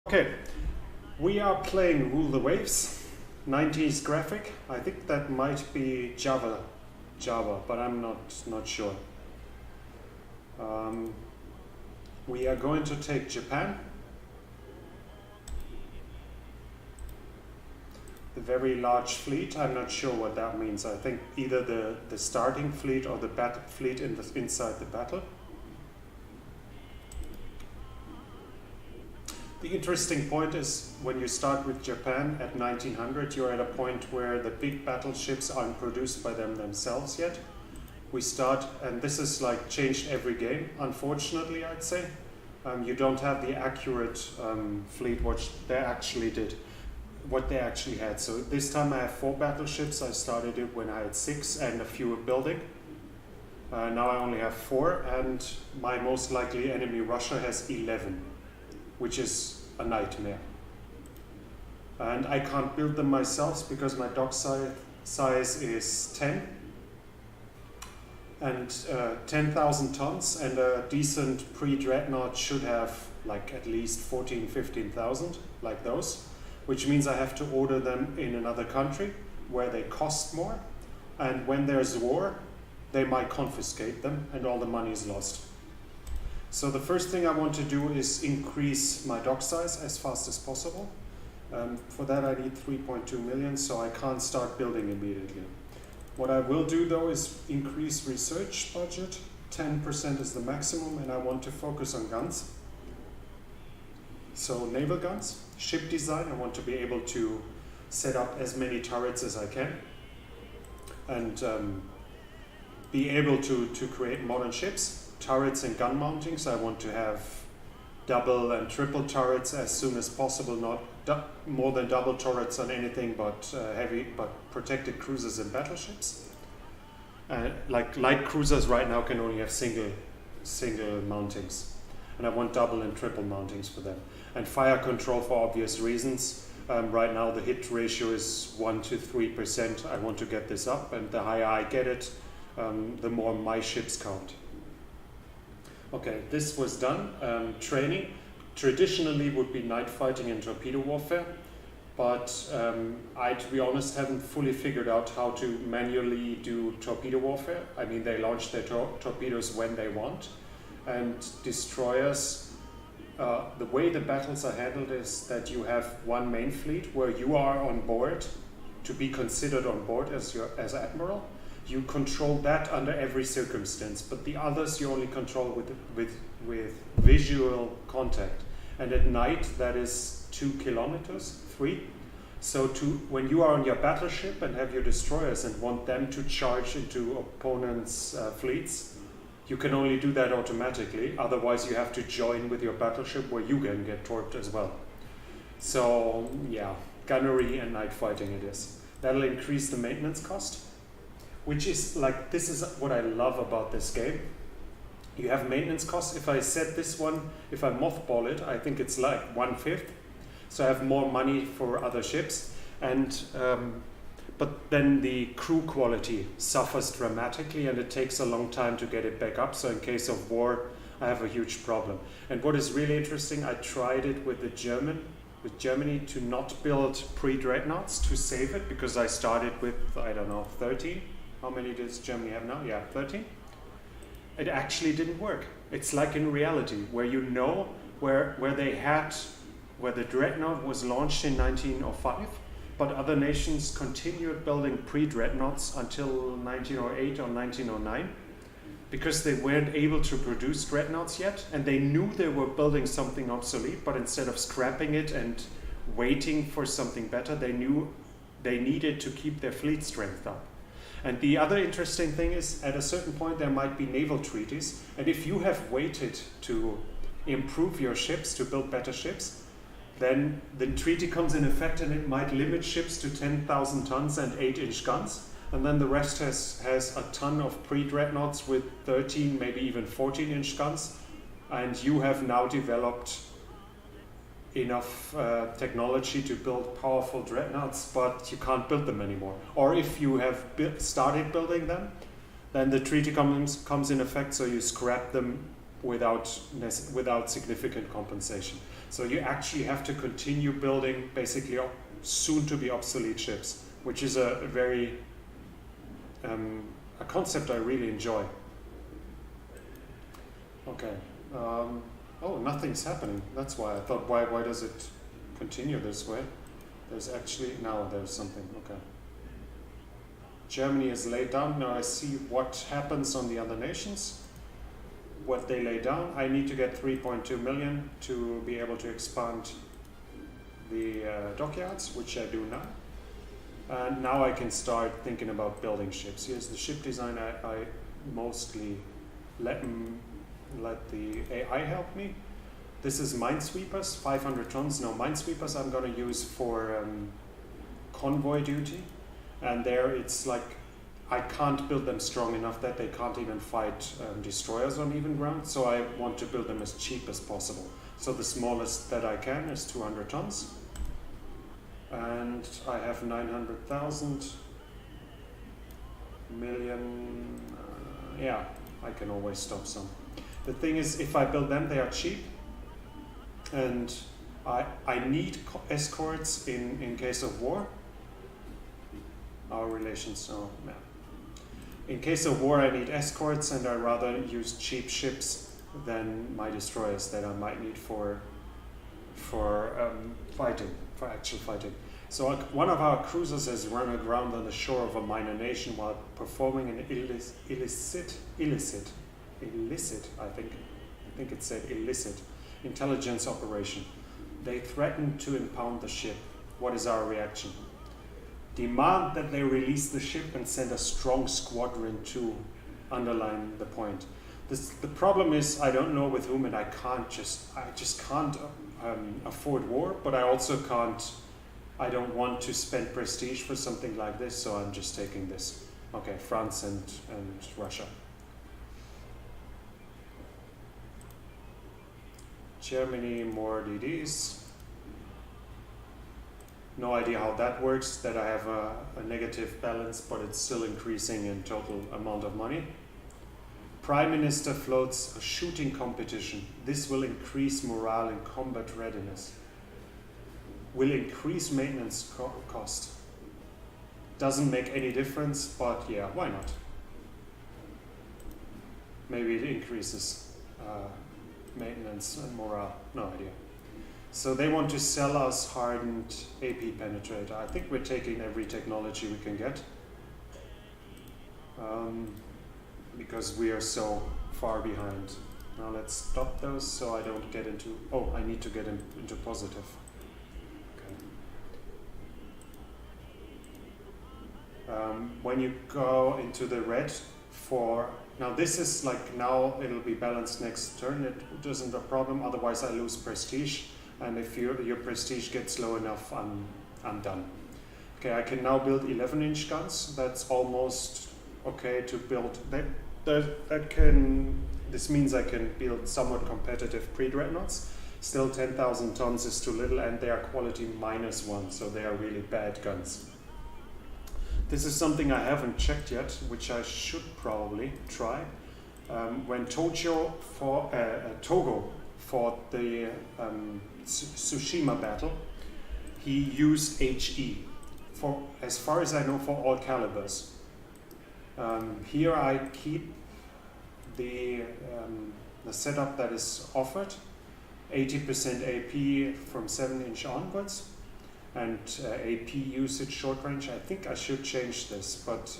Okay, we are playing Rule the Waves, 90s graphic. I think that might be Java, but I'm not sure. We are going to take Japan. The very large fleet, I'm not sure what that means. I think either the starting fleet or the battle fleet inside the battle. The interesting point is when you start with Japan at 1900, you're at a point where the big battleships aren't produced by them themselves yet. We start, and this is like changed every game, unfortunately, I'd say. You don't have the accurate fleet what they actually had. So this time I have 4 battleships. I started it when I had 6 and a few building. Now I only have 4, and my most likely enemy, Russia, has 11. Which is a nightmare. And I can't build them myself because my dock size is 10 and 10,000 tons, and a decent pre-dreadnought should have like at least 15,000 like those, which means I have to order them in another country where they cost more, and when there's war they might confiscate them and all the money is lost. So the first thing I want to do is increase my dock size as fast as possible. For that I need 3.2 million, so I can't start building immediately. What I will do though is increase research budget. 10% is the maximum, and I want to focus on guns. So naval guns, ship design, I want to be able to set up as many turrets as I can, and be able to create modern ships. Turrets and gun mountings, I want to have double and triple turrets as soon as possible, not more than double turrets on anything but protected cruisers and battleships. Like light cruisers right now can only have single mountings, and I want double and triple mountings for them. And fire control for obvious reasons. Right now the hit ratio is 1 to 3%. I want to get this up, and the higher I get it, the more my ships count. Okay, this was done. Training traditionally would be night fighting and torpedo warfare, but I, to be honest, haven't fully figured out how to manually do torpedo warfare. I mean, they launch their torpedoes when they want, and destroyers, the way the battles are handled is that you have one main fleet where you are on board to be considered on board as admiral. You control that under every circumstance, but the others you only control with visual contact. And at night, that is 2 kilometers, 3. So when you are on your battleship and have your destroyers and want them to charge into opponents' fleets, you can only do that automatically. Otherwise, you have to join with your battleship where you can get torped as well. So yeah, gunnery and night fighting it is. That'll increase the maintenance cost. Which is like, this is what I love about this game. You have maintenance costs. If I set this one, if I mothball it, I think it's like 1/5. So I have more money for other ships. And but then the crew quality suffers dramatically, and it takes a long time to get it back up. So in case of war, I have a huge problem. And what is really interesting, I tried it with Germany to not build pre-dreadnoughts to save it, because I started with, I don't know, 13. How many does Germany have now? Yeah, 13. It actually didn't work. It's like in reality, where you know where the dreadnought was launched in 1905, but other nations continued building pre-dreadnoughts until 1908 or 1909, because they weren't able to produce dreadnoughts yet, and they knew they were building something obsolete, but instead of scrapping it and waiting for something better, they knew they needed to keep their fleet strength up. And the other interesting thing is, at a certain point there might be naval treaties, and if you have waited to improve your ships, to build better ships, then the treaty comes in effect, and it might limit ships to 10,000 tons and 8-inch guns, and then the rest has a ton of pre-dreadnoughts with 13, maybe even 14-inch guns, and you have now developed enough technology to build powerful dreadnoughts, but you can't build them anymore. Or if you have started building them, then the treaty comes in effect, so you scrap them without significant compensation. So you actually have to continue building basically soon to be obsolete ships, which is a very a concept I really enjoy. Okay. Oh, nothing's happening. That's why I thought, why does it continue this way? There's actually, now there's something. Okay. Germany is laid down. Now I see what happens on the other nations, what they lay down. I need to get 3.2 million to be able to expand the dockyards, which I do now. And now I can start thinking about building ships. Here's the ship design. I mostly let the AI help me. This is minesweepers, 500 tons. Now minesweepers I'm going to use for convoy duty. And there it's like, I can't build them strong enough that they can't even fight destroyers on even ground. So I want to build them as cheap as possible. So the smallest that I can is 200 tons. And I have 900,000 million. Yeah, I can always stop some. The thing is, if I build them, they are cheap. And I need escorts in case of war. Our relations, so yeah. In case of war, I need escorts, and I rather use cheap ships than my destroyers that I might need for fighting, for actual fighting. So one of our cruisers has run aground on the shore of a minor nation while performing an illicit, I think it said illicit, intelligence operation. They threatened to impound the ship. What is our reaction? Demand that they release the ship and send a strong squadron to underline the point. The problem is I don't know with whom, and I just can't afford war, but I also can't. I don't want to spend prestige for something like this, so I'm just taking this. Okay, France and Russia. Germany, more DDs. No idea how that works, that I have a negative balance, but it's still increasing in total amount of money. Prime Minister floats a shooting competition. This will increase morale and combat readiness. Will increase maintenance cost. Doesn't make any difference, but yeah, why not? Maybe it increases maintenance and morale, no idea. So they want to sell us hardened AP penetrator. I think we're taking every technology we can get because we are so far behind. Now let's stop those so I don't get into, oh, I need to get into positive. Okay. When you go into the red for, now this is like, now it'll be balanced next turn. It isn't a problem, otherwise I lose prestige. And if your prestige gets low enough, I'm done. Okay, I can now build 11-inch guns. That's almost okay to build. This means I can build somewhat competitive pre-dreadnoughts. Still 10,000 tons is too little, and they are quality -1, so they are really bad guns. This is something I haven't checked yet, which I should probably try. When Togo fought the Tsushima battle, he used HE, for, as far as I know, for all calibers. Here I keep the setup that is offered, 80% AP from 7-inch onwards, and AP usage short range. I think I should change this, but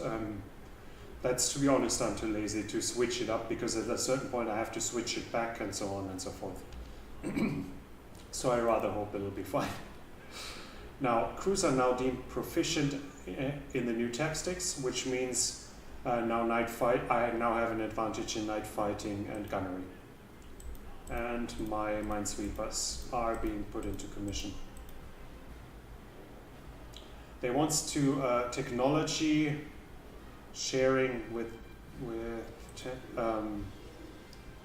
that's, to be honest, I'm too lazy to switch it up, because at a certain point I have to switch it back and so on and so forth. So I rather hope it'll be fine. Now, crews are now deemed proficient in the new tactics, which means I now have an advantage in night fighting and gunnery. And my minesweepers are being put into commission. They want to technology sharing with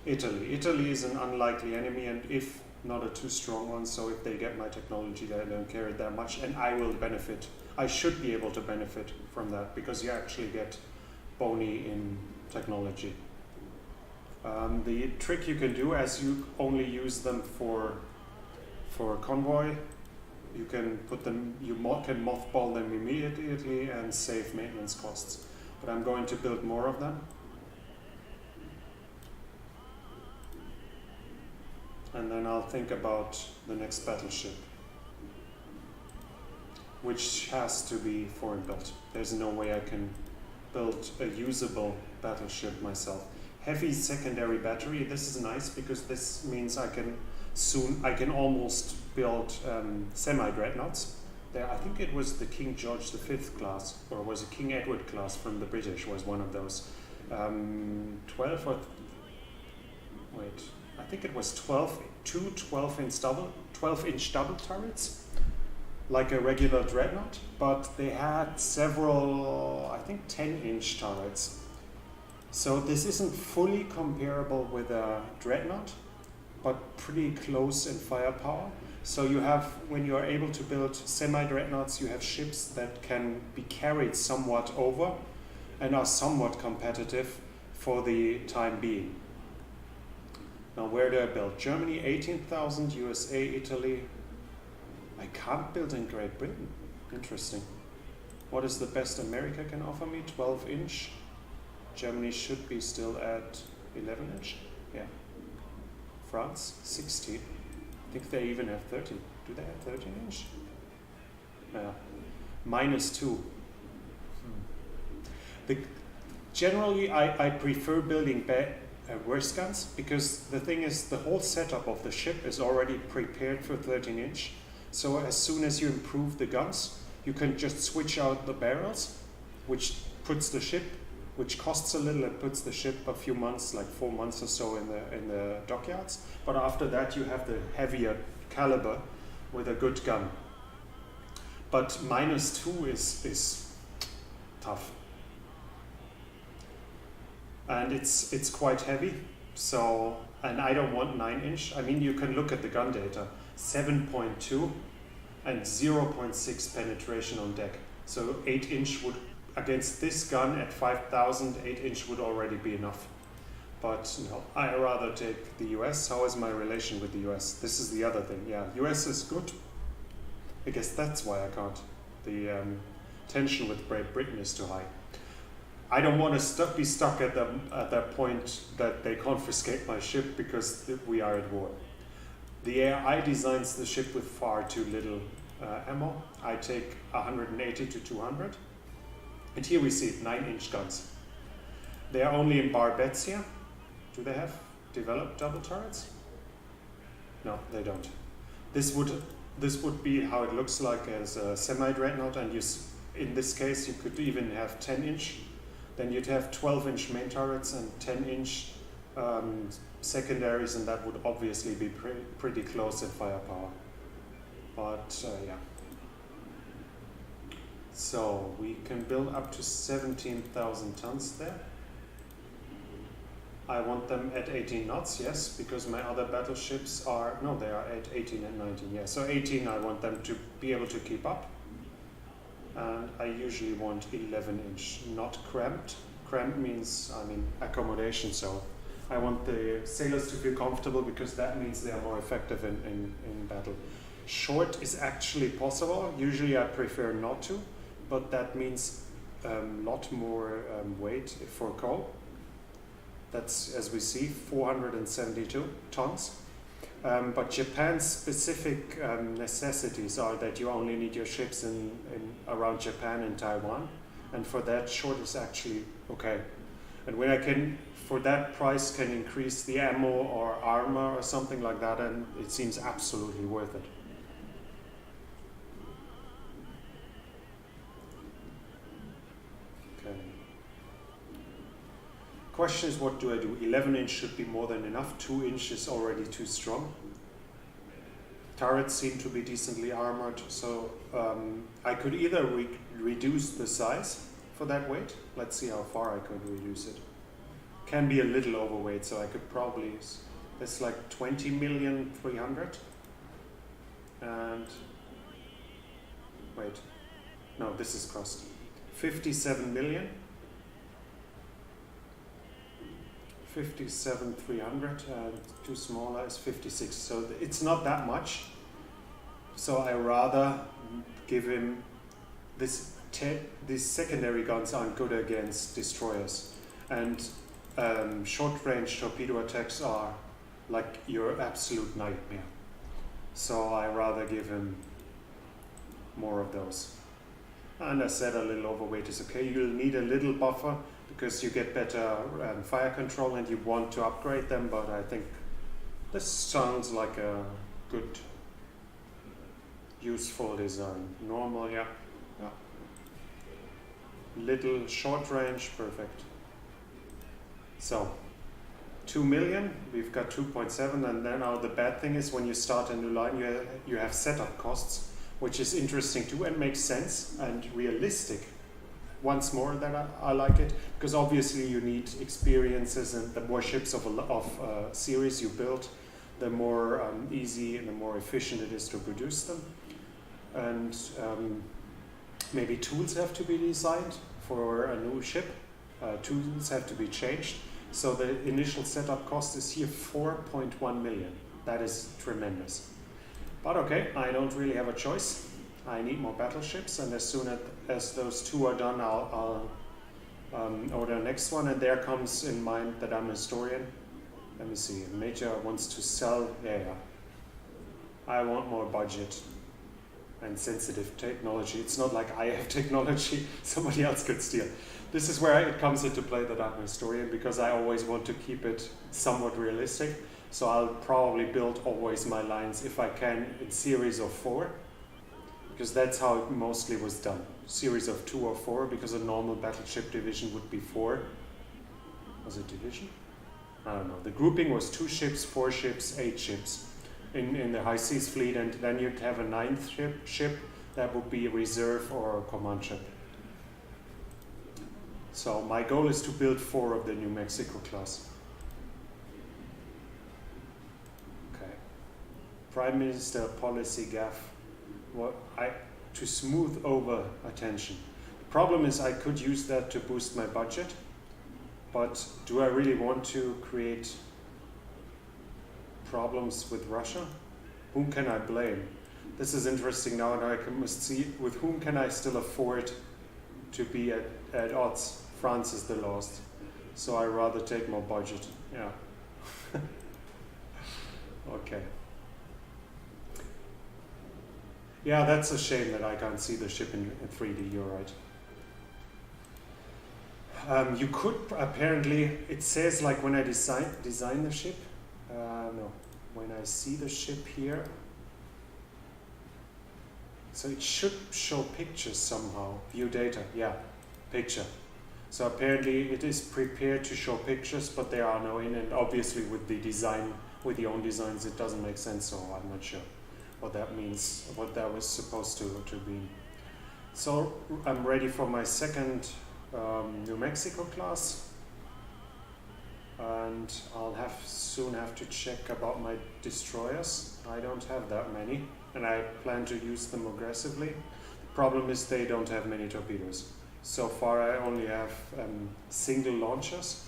Italy. Italy is an unlikely enemy, and if not a too strong one, so if they get my technology, they don't care it that much, and I will benefit. I should be able to benefit from that, because you actually get boni in technology. The trick you can do, as you only use them for For a convoy, you can put them, can mothball them immediately and save maintenance costs. But I'm going to build more of them. And then I'll think about the next battleship, which has to be foreign built. There's no way I can build a usable battleship myself. Heavy secondary battery, this is nice because this means I can almost build semi-dreadnoughts. There, I think it was the King George V class, or was it King Edward class from the British was one of those. 12 or, wait, I think it was 12-inch double turrets, like a regular dreadnought, but they had several, I think 10-inch turrets. So this isn't fully comparable with a dreadnought, but pretty close in firepower. So you have, when you are able to build semi-dreadnoughts, you have ships that can be carried somewhat over and are somewhat competitive for the time being. Now where do I build? Germany 18,000, USA, Italy. I can't build in Great Britain. Interesting. What is the best America can offer me? 12-inch. Germany should be still at 11-inch. Yeah. France 16. I think they even have 13. Do they have 13-inch? Yeah. -2. Generally, I prefer building worse guns because the thing is, the whole setup of the ship is already prepared for 13-inch. So as soon as you improve the guns, you can just switch out the barrels, which costs a little and puts the ship a few months, like 4 months or so in the dockyards. But after that, you have the heavier caliber with a good gun. But -2 is tough. And it's quite heavy. So, and I don't want 9-inch. I mean, you can look at the gun data. 7.2 and 0.6 penetration on deck. So 8-inch would, against this gun at 5,000, 8-inch would already be enough. But no, I rather take the US. How is my relation with the US? This is the other thing. Yeah, US is good. I guess that's why I can't. The tension with Great Britain is too high. I don't want to be stuck at that point that they confiscate my ship because we are at war. The AI designs the ship with far too little ammo. I take 180 to 200. And here we see it, 9-inch guns. They are only in Barbetia. Do they have developed double turrets? No, they don't. This would be how it looks like as a semi-dreadnought, and in this case you could even have 10-inch. Then you'd have 12-inch main turrets and 10-inch secondaries, and that would obviously be pretty close in firepower. But yeah. So we can build up to 17,000 tons there. I want them at 18 knots, yes, because my other battleships are, no, they are at 18 and 19, yeah. So 18 I want them to be able to keep up. And I usually want 11-inch, not cramped. Cramped means, I mean, accommodation, so I want the sailors to feel comfortable because that means they are more effective in battle. Short is actually possible. Usually I prefer not to, but that means a lot more weight for coal. That's, as we see, 472 tons. But Japan's specific necessities are that you only need your ships in around Japan and Taiwan, and for that, short is actually okay. And when I can, for that price, can increase the ammo or armor or something like that, and it seems absolutely worth it. Okay. Question is, what do I do? 11-inch should be more than enough. 2-inch is already too strong. Turrets seem to be decently armored, so I could either reduce the size for that weight. Let's see how far I could reduce it. Can be a little overweight, so I could probably, it's like 20,300,000. And wait, no, this is cost. 57 million. 57,300, too smaller is 56. So it's not that much. So I rather give him these secondary guns aren't good against destroyers, and short-range torpedo attacks are like your absolute nightmare. So I rather give him more of those. And I said a little overweight is okay. You'll need a little buffer because you get better fire control and you want to upgrade them, but I think this sounds like a good, useful design. Normal, yeah. Little short range, perfect. So 2 million, we've got 2.7, and then now the bad thing is when you start a new line, you have setup costs, which is interesting too and makes sense and realistic. Once more that I like it, because obviously you need experiences, and the more ships of a series you build, the more easy and the more efficient it is to produce them. And maybe tools have to be designed for a new ship. Tools have to be changed. So the initial setup cost is here 4.1 million. That is tremendous. But okay, I don't really have a choice. I need more battleships, and as soon as those two are done, I'll order the next one. And there comes in mind that I'm a historian. Let me see. Major wants to sell. Yeah. I want more budget and sensitive technology. It's not like I have technology somebody else could steal. This is where it comes into play that I'm a historian, because I always want to keep it somewhat realistic. So I'll probably build always my lines, if I can, in series of 4, because that's how it mostly was done. Series of 2 or 4, because a normal battleship division would be 4. Was it division? I don't know. The grouping was 2 ships, 4 ships, 8 ships in the high seas fleet, and then you'd have a 9th ship that would be a reserve or a command ship. So my goal is to build 4 of the New Mexico class. Okay. Prime Minister policy gaffe. To smooth over attention. The problem is I could use that to boost my budget, but do I really want to create problems with Russia? Whom can I blame? This is interesting now, and I must see with whom can I still afford to be at odds. France is the last, so I rather take more budget. Yeah. Okay. Yeah, that's a shame that I can't see the ship in 3D, you're right. You could, apparently, it says like when I design the ship, no, when I see the ship here, so it should show pictures somehow, view data, yeah, picture. So apparently it is prepared to show pictures, but there are no in, and obviously with the design, with the own designs, it doesn't make sense, so I'm not sure what that means, what that was supposed to be. So I'm ready for my second New Mexico class, and I'll soon have to check about my destroyers. I don't have that many, and I plan to use them aggressively. The problem is they don't have many torpedoes. So far I only have single launchers,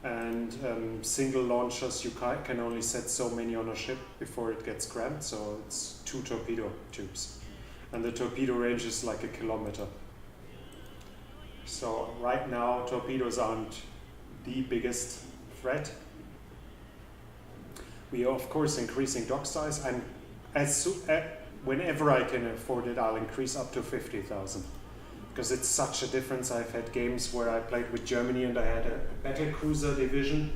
and single launchers you can only set so many on a ship before it gets cramped, so it's 2 torpedo tubes, and the torpedo range is like 1 kilometer. So right now torpedoes aren't the biggest threat. We are of course increasing dock size, and whenever I can afford it, I'll increase up to 50,000. Because it's such a difference. I've had games where I played with Germany and I had a battle cruiser division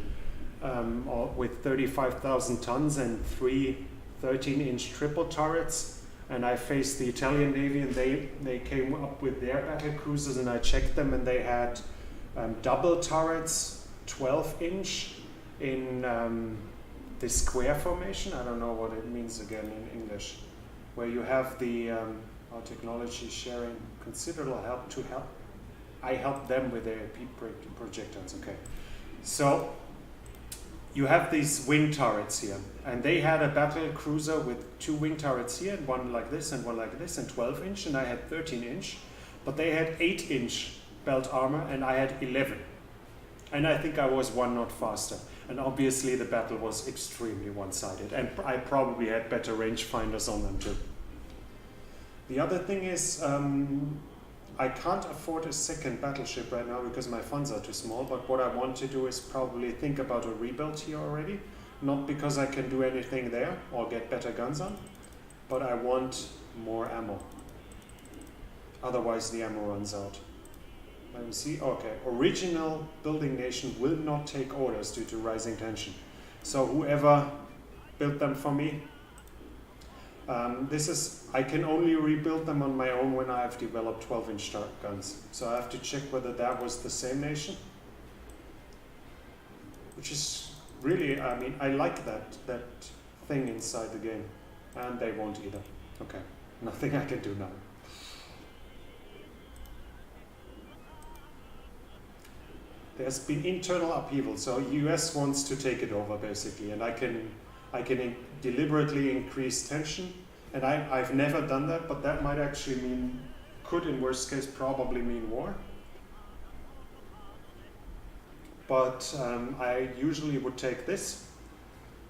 with 35,000 tons and 3 13-inch triple turrets. And I faced the Italian Navy, and they came up with their battle cruisers, and I checked them, and they had double turrets, 12-inch in the square formation. I don't know what it means again in English. Where you have the our technology sharing considerable help. I help them with their projectiles. Okay, so you have these wing turrets here, and they had a battle cruiser with 2 wing turrets here, and one like this and one like this, and 12-inch, and I had 13-inch, but they had 8-inch belt armor, and I had 11, and I think I was 1 knot faster. And obviously the battle was extremely one-sided, and I probably had better rangefinders on them too. The other thing is, I can't afford a second battleship right now because my funds are too small, but what I want to do is probably think about a rebuild here already. Not because I can do anything there or get better guns on, but I want more ammo. Otherwise the ammo runs out. Let me see. Okay, original building nation will not take orders due to rising tension. So whoever built them for me, I can only rebuild them on my own when I have developed 12-inch guns. So I have to check whether that was the same nation. Which is really, I mean, I like that thing inside the game. And they won't either. Okay, nothing I can do now. There's been internal upheaval, so US wants to take it over basically, and I can deliberately increase tension, and I've never done that, but that might actually could in worst case probably mean war. But I usually would take this,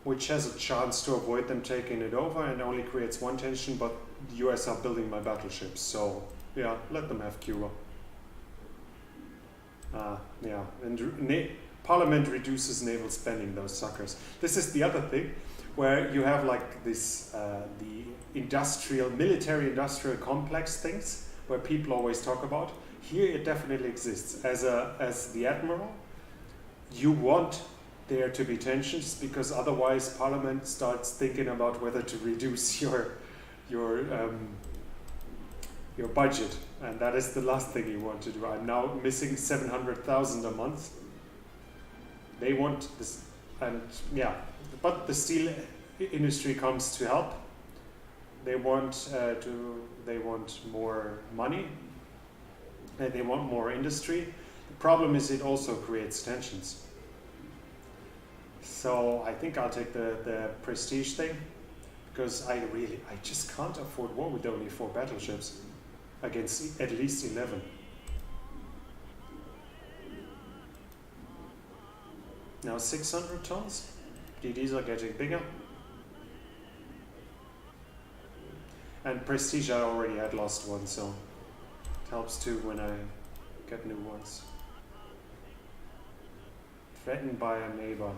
which has a chance to avoid them taking it over and only creates one tension, but the US are building my battleships, so yeah, let them have Cuba. Yeah, and Parliament reduces naval spending, those suckers. This is the other thing, where you have like this, the military-industrial complex things, where people always talk about. Here it definitely exists. As the admiral, you want there to be tensions, because otherwise Parliament starts thinking about whether to reduce your budget, and that is the last thing you want to do. I'm now missing 700,000 a month. They want this, and yeah, but the steel industry comes to help. They want more money, and they want more industry. The problem is it also creates tensions. So I think I'll take the prestige thing, because I just can't afford war with only 4 battleships against at least 11. Now 600 tons. DDs are getting bigger. And prestige I already had lost one, so it helps too when I get new ones. Threatened by a neighbor.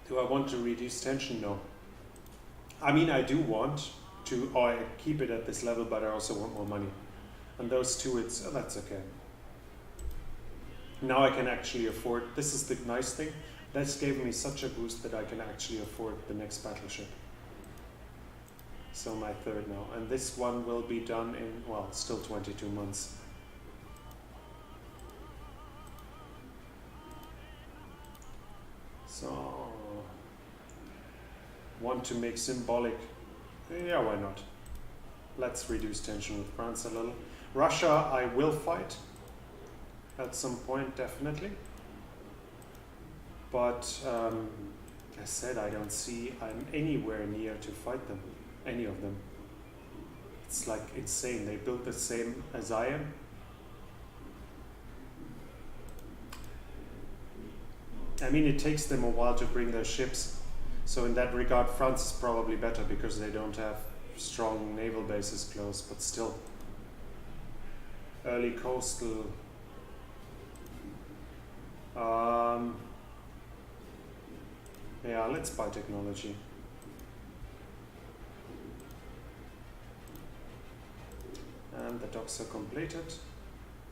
Do I want to reduce tension? No. I mean, I do want to, or I keep it at this level, but I also want more money. And those two, that's okay. Now I can actually afford, this is the nice thing, this gave me such a boost that I can actually afford the next battleship. So my 3rd now. And this one will be done in, well, still 22 months. So, want to make symbolic, yeah, why not? Let's reduce tension with France a little. Russia, I will fight at some point, definitely. But I said I don't see I'm anywhere near to fight them, any of them. It's like insane. They built the same as I am. I mean, it takes them a while to bring their ships. So in that regard, France is probably better because they don't have strong naval bases close, but still. Early coastal. Yeah, let's buy technology. And the docks are completed.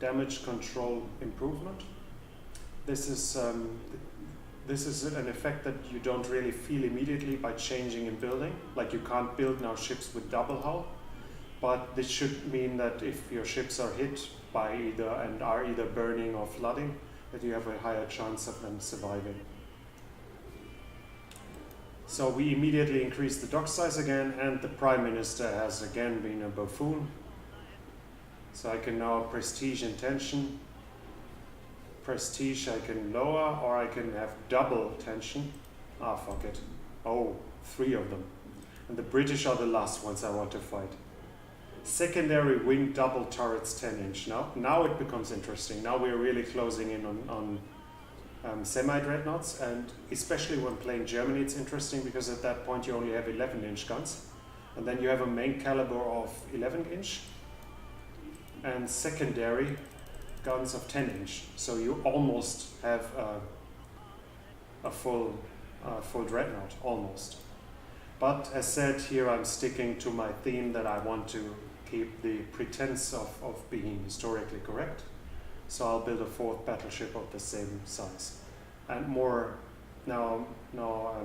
Damage control improvement. This is an effect that you don't really feel immediately by changing in building. Like you can't build now ships with double hull, but this should mean that if your ships are hit by are either burning or flooding, that you have a higher chance of them surviving. So we immediately increase the dock size again, and the Prime Minister has again been a buffoon. So I can now prestige and tension. Prestige I can lower, or I can have double tension. Ah, fuck it. Oh, 3 of them. And the British are the last ones I want to fight. Secondary wing double turrets 10-inch. Now it becomes interesting. Now we're really closing in on semi-dreadnoughts, and especially when playing Germany it's interesting because at that point you only have 11-inch guns, and then you have a main caliber of 11-inch and secondary guns of 10-inch. So you almost have a full dreadnought, almost. But as said, here I'm sticking to my theme that I want to keep the pretense of being historically correct. So I'll build a fourth battleship of the same size. And more, now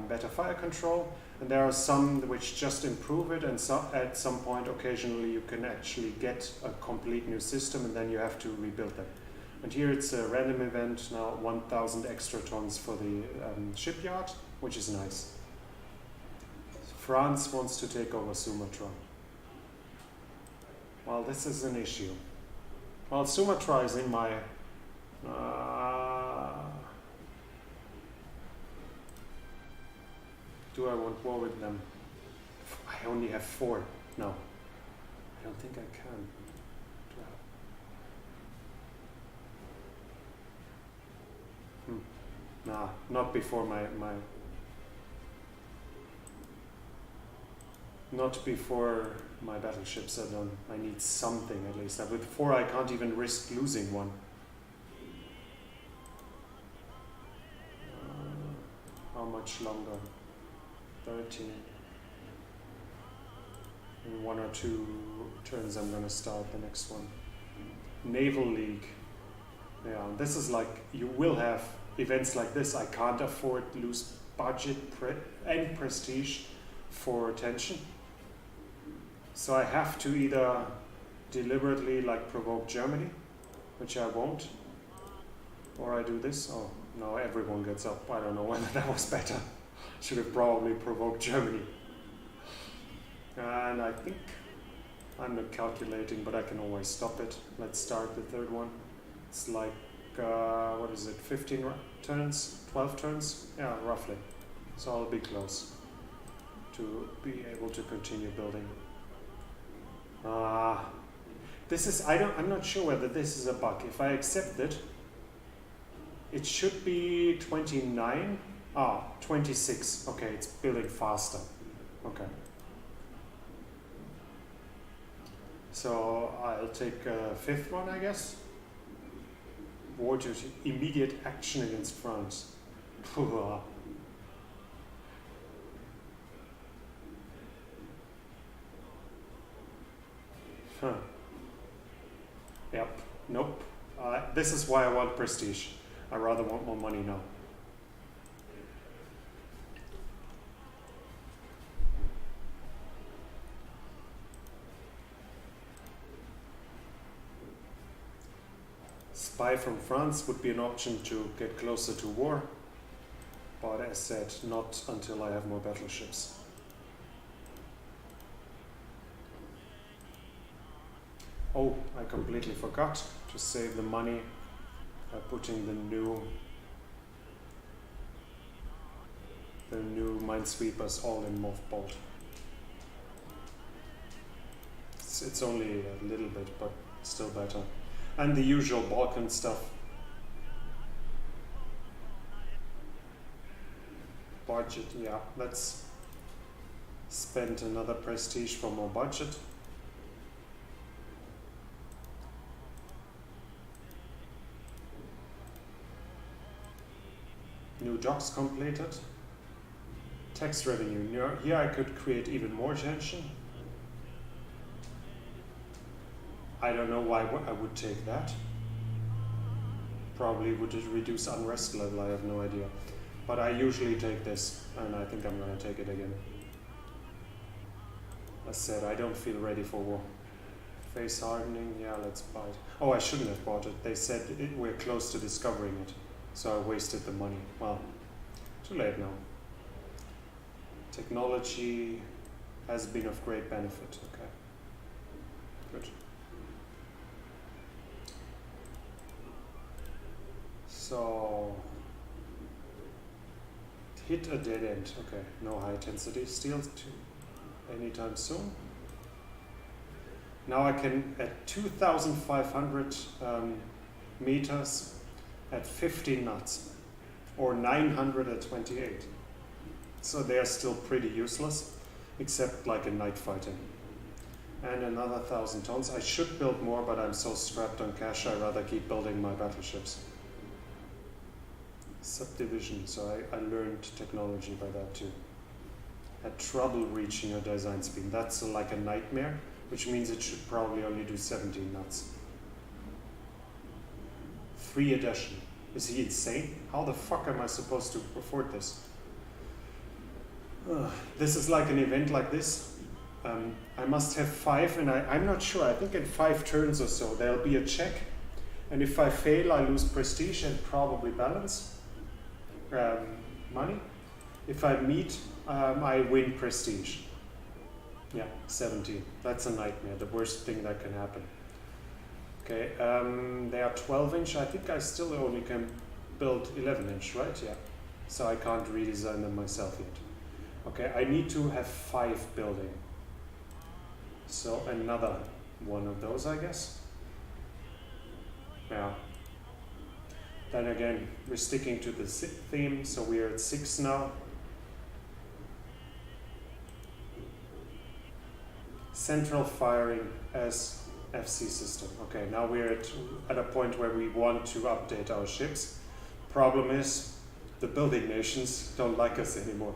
better fire control. And there are some which just improve it, and so at some point occasionally you can actually get a complete new system and then you have to rebuild them. And here it's a random event, now 1,000 extra tons for the shipyard, which is nice. France wants to take over Sumatra. Well, this is an issue. Well, Sumatra is in my... do I want war with them? I only have 4. No. I don't think I can. Nah, not before not before my battleships are done. I need something at least. With 4 I can't even risk losing one. How much longer? 13. In 1 or 2 turns I'm gonna start the next one. Naval League. Yeah, this is like, you will have events like this. I can't afford to lose budget and prestige for tension. So I have to either deliberately like provoke Germany, which I won't, or I do this. Oh, no, everyone gets up. I don't know whether that was better. Should have probably provoked Germany. And I think I'm not calculating, but I can always stop it. Let's start the third one. It's like, what is it, 15 turns, 12 turns? Yeah, roughly. So I'll be close to be able to continue building. This is, I'm not sure whether this is a bug. If I accept it, it should be 29. 26. Okay, it's building faster. Okay. So I'll take a 5th one, I guess. War to immediate action against France. Huh. Yep. Nope. This is why I want prestige. I rather want more money now. Spy from France would be an option to get closer to war, but as said, not until I have more battleships. Oh, I completely forgot to save the money by putting the new minesweepers all in mothballed. It's only a little bit, but still better. And the usual Balkan stuff. Budget, yeah, let's spend another prestige for more budget. New docks completed. Tax revenue. Here I could create even more tension. I don't know why I would take that. Probably would it reduce unrest level, I have no idea. But I usually take this, and I think I'm going to take it again. As said, I don't feel ready for war. Face hardening, yeah, let's buy it. Oh, I shouldn't have bought it. They said we're close to discovering it, so I wasted the money. Well, too late now. Technology has been of great benefit. Okay, good. So, hit a dead end. Okay, no high intensity steel anytime soon. Now I can, at 2,500 meters, at 15 knots, or 900 at 28. So they are still pretty useless, except like in night fighting. And another 1,000 tons. I should build more, but I'm so strapped on cash, I'd rather keep building my battleships. Subdivision, so I learned technology by that too. Had trouble reaching a design speed. That's like a nightmare, which means it should probably only do 17 knots. 3 addition. Is he insane? How the fuck am I supposed to afford this? This is like an event like this. I must have 5, and I'm not sure. I think in 5 turns or so there'll be a check, and if I fail, I lose prestige and probably balance. Money. If I meet, I win prestige. Yeah, 17. That's a nightmare. The worst thing that can happen. Okay, they are 12-inch. I think I still only can build 11-inch, right? Yeah. So I can't redesign them myself yet. Okay, I need to have 5 building. So another one of those, I guess. Yeah. Then again, we're sticking to the theme, so we're at 6 now. Central firing as FC system. Okay, now we're at a point where we want to update our ships. Problem is, the building nations don't like us anymore.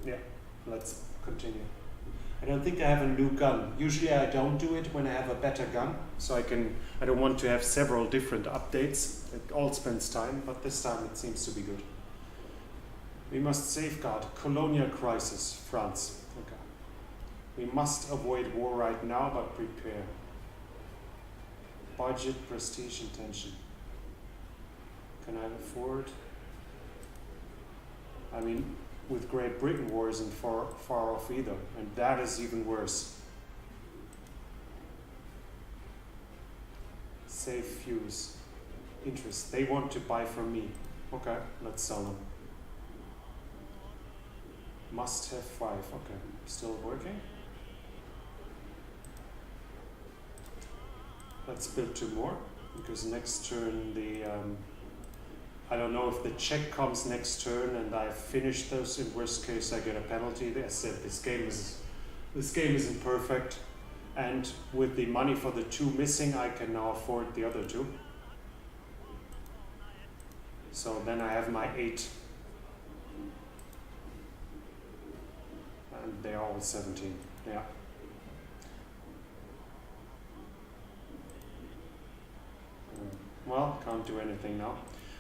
Yeah, let's continue. I don't think I have a new gun. Usually I don't do it when I have a better gun, so I don't want to have several different updates. It all spends time, but this time it seems to be good. We must safeguard colonial crisis, France. Okay. We must avoid war right now, but prepare. Budget, prestige, and tension. Can I afford? I mean, with Great Britain, war isn't far off either, and that is even worse. Save fuse. Interest. They want to buy from me. Okay, let's sell them. Must have 5. Okay, still working. Let's build 2 more, because next turn the I don't know if the check comes next turn and I finish those. In worst case, I get a penalty. As I said, this game isn't perfect, and with the money for the 2 missing, I can now afford the other 2. So then I have my 8, and they are all 17. Yeah. Well, can't do anything now.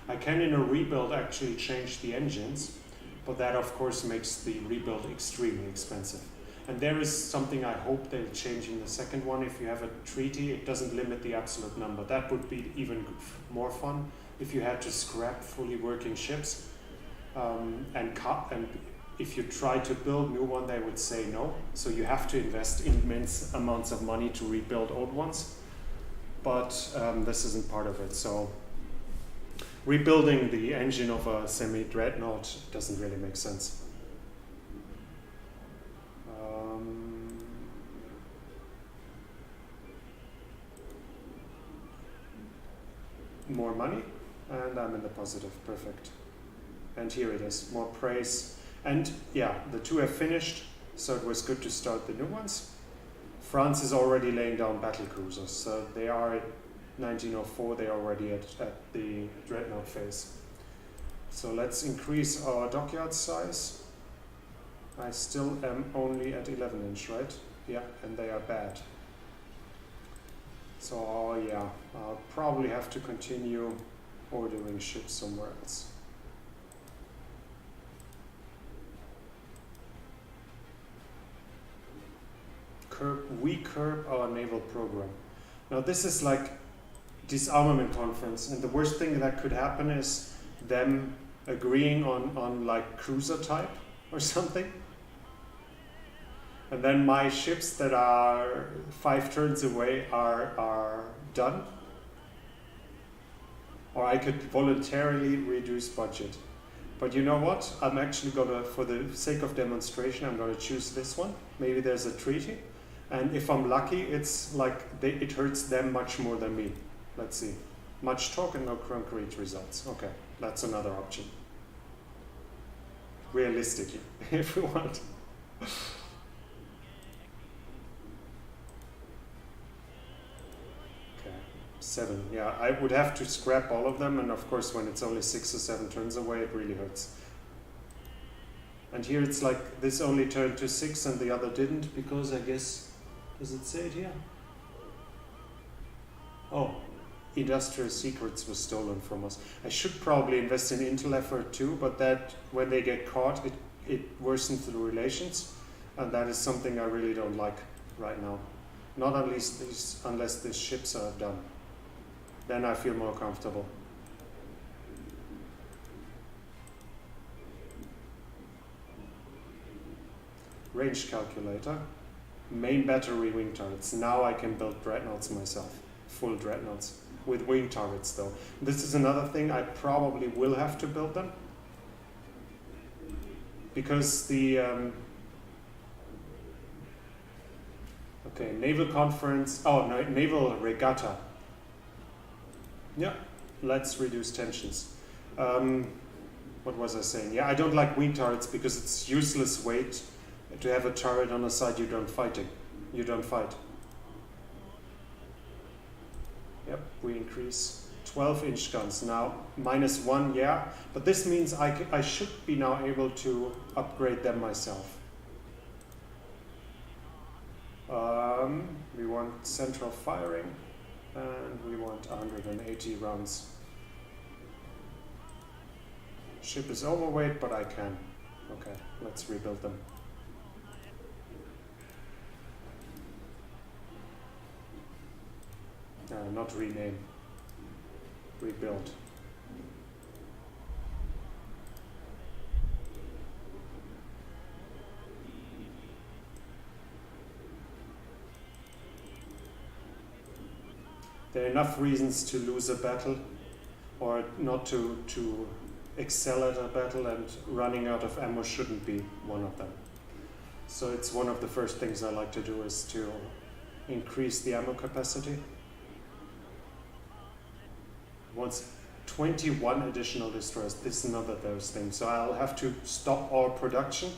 I can, in a rebuild, actually change the engines, but that of course makes the rebuild extremely expensive. And there is something I hope they'll change in the second one. If you have a treaty, it doesn't limit the absolute number. That would be even more fun if you had to scrap fully working ships. And if you try to build new one, they would say no. So you have to invest immense amounts of money to rebuild old ones. But this isn't part of it. So rebuilding the engine of a semi-dreadnought doesn't really make sense. More money, and I'm in the positive. Perfect. And here it is, more praise. And yeah, the 2 have finished, so it was good to start the new ones. France is already laying down battle cruisers, so they are at 1904, they're already at the dreadnought phase. So let's increase our dockyard size. I still am only at 11-inch, right? Yeah, and they are bad. So yeah, I'll probably have to continue ordering ships somewhere else. We curb our naval program. Now this is like disarmament conference, and the worst thing that could happen is them agreeing on like cruiser type or something. And then my ships that are 5 turns away are done. Or I could voluntarily reduce budget. But you know what? I'm actually gonna, for the sake of demonstration, I'm gonna choose this one. Maybe there's a treaty. And if I'm lucky, it's like it hurts them much more than me. Let's see. Much talk and no concrete results. Okay, that's another option. Realistically, if we want. Okay, 7. Yeah, I would have to scrap all of them, and of course when it's only 6 or 7 turns away, it really hurts. And here it's like this only turned to 6 and the other didn't, because I guess, does it say it here? Oh, industrial secrets were stolen from us. I should probably invest in intel effort too, but that when they get caught, it worsens the relations, and that is something I really don't like right now. Not unless these ships are done. Then I feel more comfortable. Range calculator. Main battery wing turrets. Now I can build dreadnoughts myself. Full dreadnoughts. With wing turrets though. This is another thing, I probably will have to build them. Because the... okay, naval conference... Oh, no, naval regatta. Yeah, let's reduce tensions. What was I saying? Yeah, I don't like wing turrets because it's useless weight to have a turret on a side you don't fight. Yep, we increase 12-inch guns now. -1, yeah, but this means I should be now able to upgrade them myself. We want central firing, and we want 180 rounds. Ship is overweight, but I can. Okay, let's rebuild them. Not rename, rebuild. There are enough reasons to lose a battle or not to excel at a battle, and running out of ammo shouldn't be one of them. So it's one of the first things I like to do is to increase the ammo capacity. Wants 21 additional destroyers. This is another of those things. So I'll have to stop all production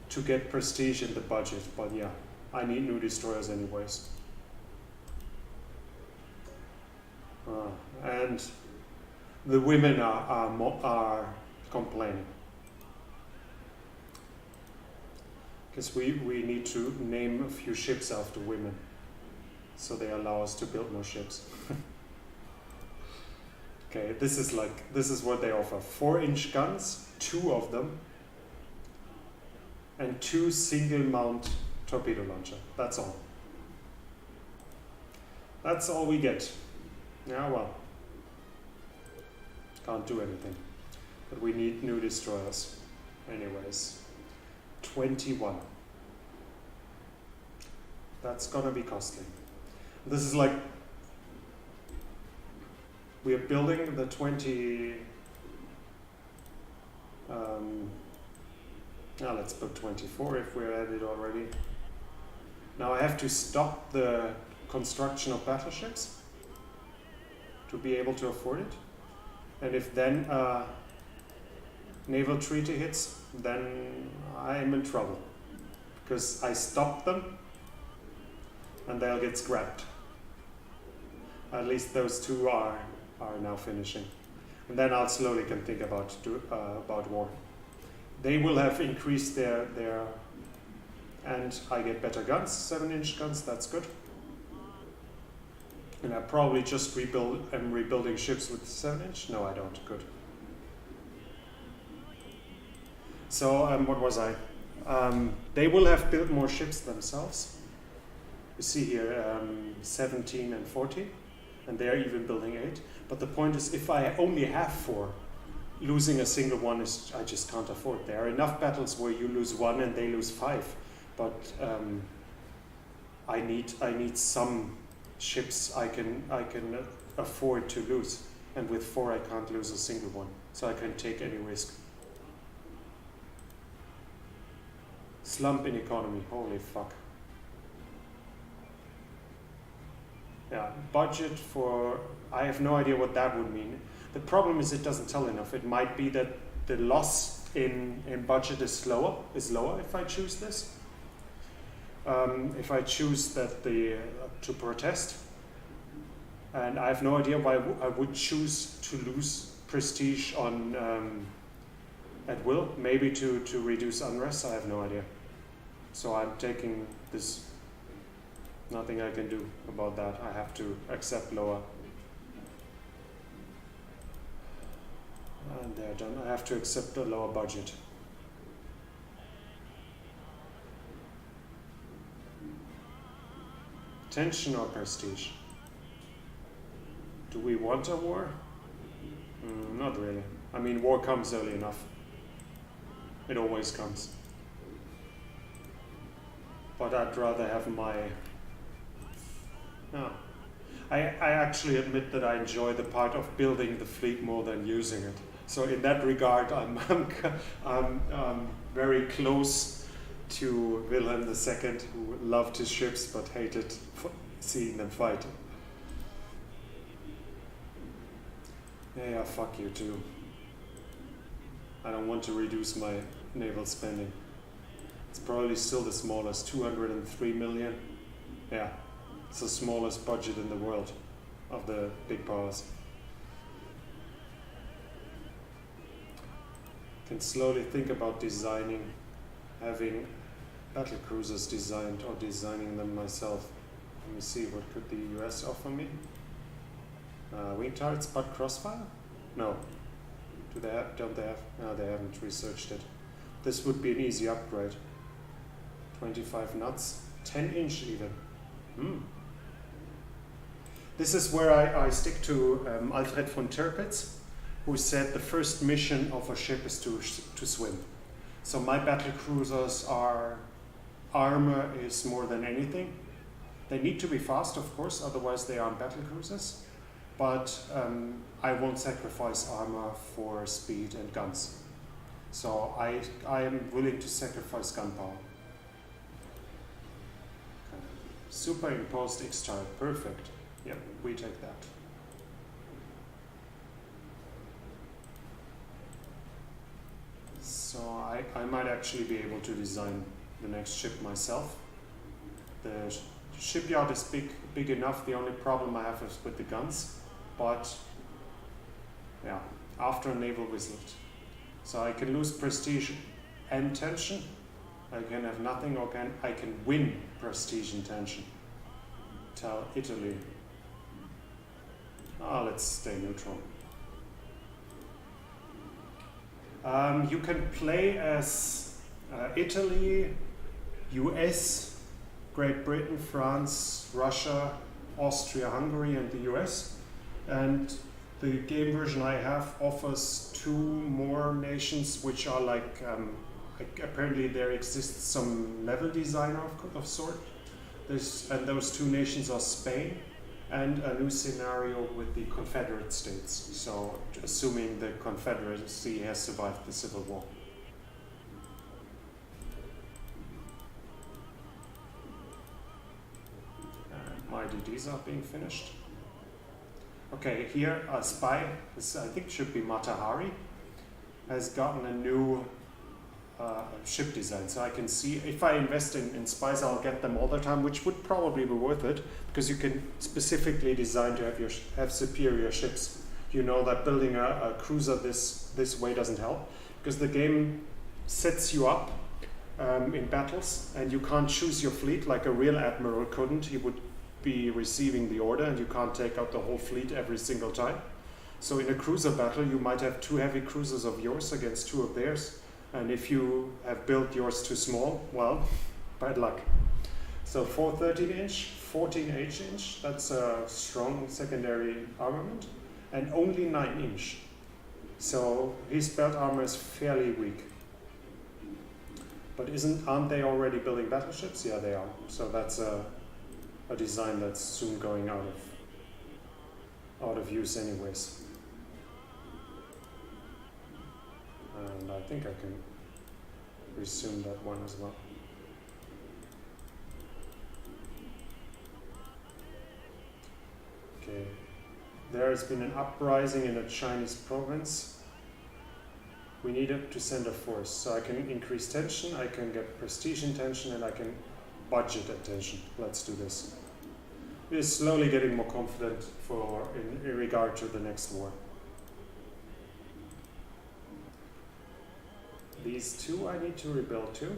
to get prestige in the budget. But yeah, I need new destroyers anyways. And the women are complaining. Because we need to name a few ships after women. So they allow us to build more ships. Okay, this is what they offer. 4-inch guns, 2 of them, and 2 single mount torpedo launcher. That's all. That's all we get. Yeah, well, can't do anything. But we need new destroyers. Anyways, 21. That's gonna be costly. This is like, we are building the 20, now let's put 24 if we're at it already. Now I have to stop the construction of battleships to be able to afford it. And if then naval treaty hits, then I'm in trouble. Because I stopped them and they'll get scrapped. At least those 2 are now finishing. And then I'll slowly can think about war. They will have increased their and I get better guns, 7-inch guns, that's good. And I probably just am rebuilding ships with 7-inch. No, I don't. Good. So what was I? They will have built more ships themselves. You see here 17 and 14, and they are even building 8. But the point is, if I only have 4, losing a single one is I just can't afford. There are enough battles where you lose 1 and they lose 5, but I need some ships I can afford to lose, and with 4 I can't lose a single one, so I can take any risk. Slump in economy, holy fuck. Yeah, budget for, I have no idea what that would mean. The problem is it doesn't tell enough. It might be that the loss in budget is lower if I choose this. If I choose that to protest. And I have no idea why I would choose to lose prestige on at will. Maybe to reduce unrest, I have no idea. So I'm taking this. Nothing I can do about that. I have to accept lower. And they're done. I have to accept a lower budget. Tension or prestige? Do we want a war? Not really. I mean, war comes early enough. It always comes. But I'd rather have my... No. I actually admit that I enjoy the part of building the fleet more than using it. So in that regard, I'm very close to Wilhelm II, who loved his ships but hated seeing them fight. Yeah, fuck you too. I don't want to reduce my naval spending. It's probably still the smallest, 203 million. Yeah, it's the smallest budget in the world of the big powers. Can slowly think about having battle cruisers designed or designing them myself. Let me see, what could the US offer me? Wing turrets, but crossfire? No. Don't they have? No, they haven't researched it. This would be an easy upgrade. 25 knots, 10-inch even. This is where I stick to Alfred von Tirpitz, who said the first mission of a ship is to swim. So my battle cruisers armor is more than anything. They need to be fast, of course, otherwise they aren't battle cruisers. But I won't sacrifice armor for speed and guns. So I am willing to sacrifice gunpowder. Okay. Superimposed X-type, perfect. Yep, we take that. So I might actually be able to design the next ship myself. The shipyard is big enough. The only problem I have is with the guns. But yeah, after a naval visit. So I can lose prestige and tension. I can have nothing, or I can win prestige and tension. Tell Italy. Let's stay neutral. You can play as Italy, US, Great Britain, France, Russia, Austria, Hungary, and the US. And the game version I have offers 2 more nations, which are like apparently there exists some level design of sort. And those 2 nations are Spain and a new scenario with the Confederate States. So assuming the Confederacy has survived the Civil War. And my DDs are being finished. Okay, here a spy, this I think should be Matahari, has gotten a new ship design. So I can see, if I invest in spies, I'll get them all the time, which would probably be worth it, because you can specifically design to have superior ships. You know that building a cruiser this way doesn't help, because the game sets you up in battles, and you can't choose your fleet like a real admiral couldn't. He would be receiving the order, and you can't take out the whole fleet every single time. So in a cruiser battle, you might have 2 heavy cruisers of yours against 2 of theirs. And if you have built yours too small, well, bad luck. So 4 13-inch, 14 8-inch, that's a strong secondary armament, and only 9-inch. So his belt armor is fairly weak. But aren't they already building battleships? Yeah, they are. So that's a design that's soon going out of use anyways. And I think I can resume that one as well. Okay. There has been an uprising in a Chinese province. We need it to send a force. So I can increase tension, I can get prestige in tension, and I can budget attention. Let's do this. We're slowly getting more confident in regard to the next war. These two I need to rebuild too.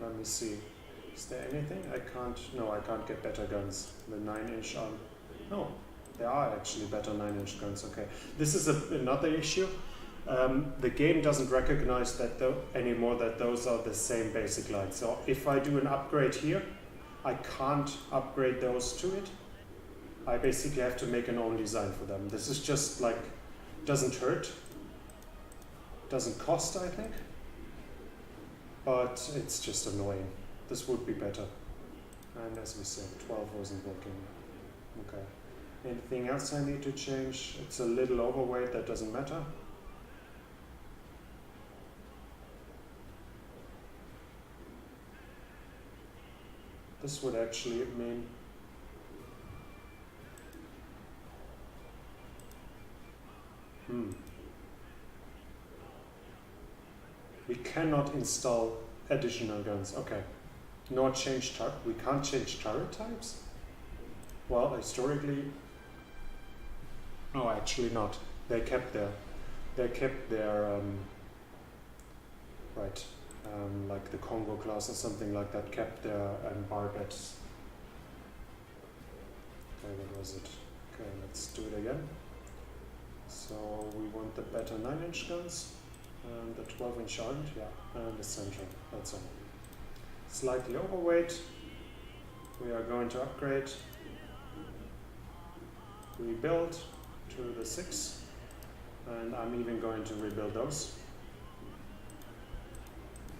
Let me see. Is there anything? I can't get better guns. The 9-inch arm. No, there are actually better 9-inch guns. Okay. This is another issue. The game doesn't recognize that anymore that those are the same basic lines. So if I do an upgrade here, I can't upgrade those to it. I basically have to make an own design for them. This is just like, doesn't hurt, doesn't cost, I think, but it's just annoying. This would be better. And as we said, 12 wasn't working. Okay. Anything else I need to change? It's a little overweight, that doesn't matter. This would actually mean we cannot install additional guns. Okay. Nor change we can't change turret types? Well, historically, no, actually not. They kept their right. Like the Congo class or something like that, kept their barbets. Okay, what was it? Okay, let's do it again. So we want the better 9-inch guns, and the 12-inch aren't, yeah, and the center, that's all. Slightly overweight. We are going to upgrade. Rebuild to the 6, and I'm even going to rebuild those,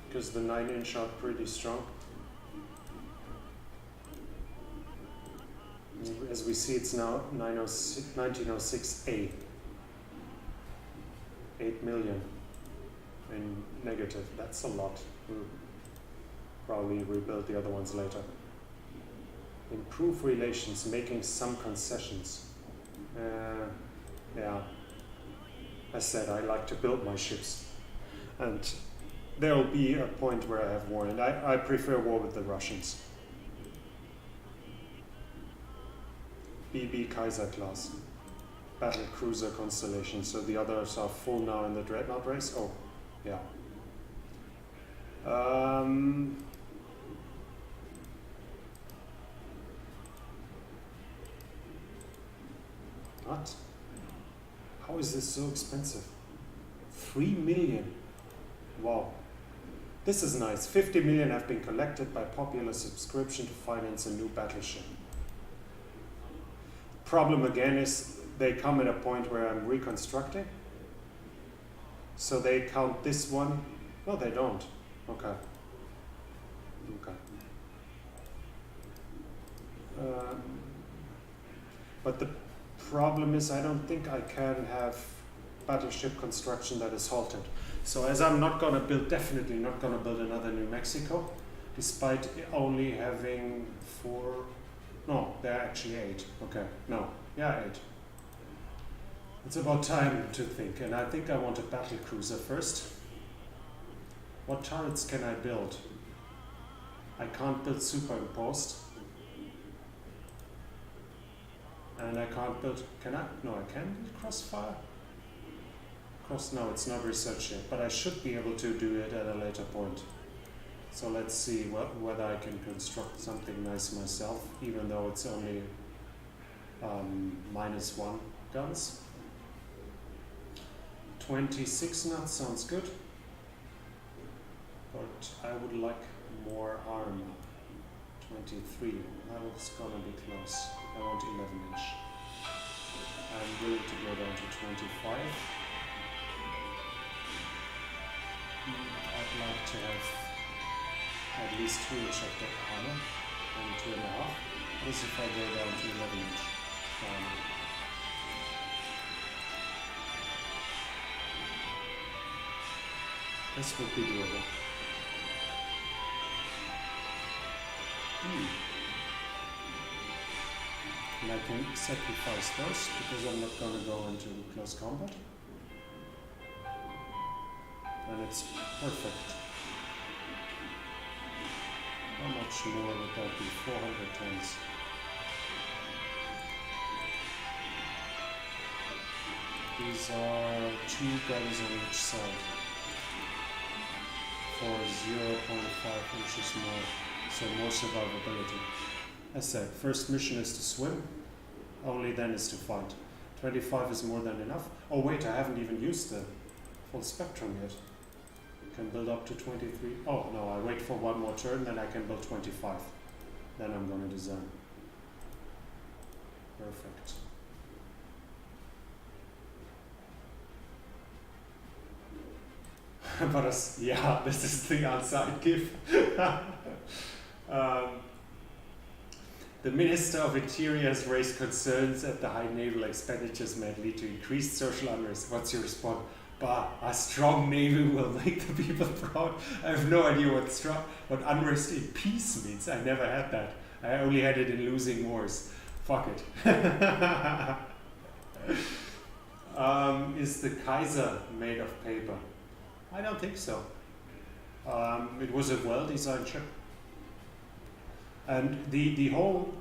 because the 9-inch are pretty strong. As we see, it's now 1906A. 8 million in negative. That's a lot. We'll probably rebuild the other ones later. Improve relations, making some concessions. Yeah. As said, I like to build my ships. And there will be a point where I have war, and I prefer war with the Russians. BB Kaiser class. Battle cruiser constellation. So the others are full now in the Dreadnought race. Oh, yeah. What? How is this so expensive? 3 million. Wow. This is nice. 50 million have been collected by popular subscription to finance a new battleship. Problem again is they come at a point where I'm reconstructing. So they count this one. No, they don't. Okay. But the problem is I don't think I can have battleship construction that is halted. So as I'm not going to build, definitely not going to build another New Mexico, despite only having 4, no, there are actually 8. Okay, no, yeah, 8. It's about time to think, and I think I want a battle cruiser first. What turrets can I build? I can't build superimposed. And I can't build, can I? No, I can build crossfire. No, it's not researched yet, but I should be able to do it at a later point. So let's see whether I can construct something nice myself, even though it's only -1 guns. 26 knots sounds good, but I would like more armor. 23, that's gonna be close. I want 11-inch. I'm willing to go down to 25. I'd like to have at least 2-inch of that armor, and 2.5. What is if I go down to 11-inch? This would be doable. And I can sacrifice those because I'm not going to go into close combat. And it's perfect. How much more would that be? 400 tons. These are 2 guns on each side for 0.5 inches more, so more survivability. As said, first mission is to swim, only then is to fight. 25 is more than enough. Oh wait, I haven't even used the full spectrum yet. Can build up to 23. Oh no, I wait for one more turn, then I can build 25. Then I'm going to design. Perfect. But yeah, this is the answer I'd give. The Minister of Interior has raised concerns that the high naval expenditures may lead to increased social unrest. What's your response? Bah, a strong navy will make the people proud. I have no idea what unrest in peace means. I never had that. I only had it in losing wars. Fuck it. Is the Kaiser made of paper? I don't think so. It was a well-designed ship. And the whole,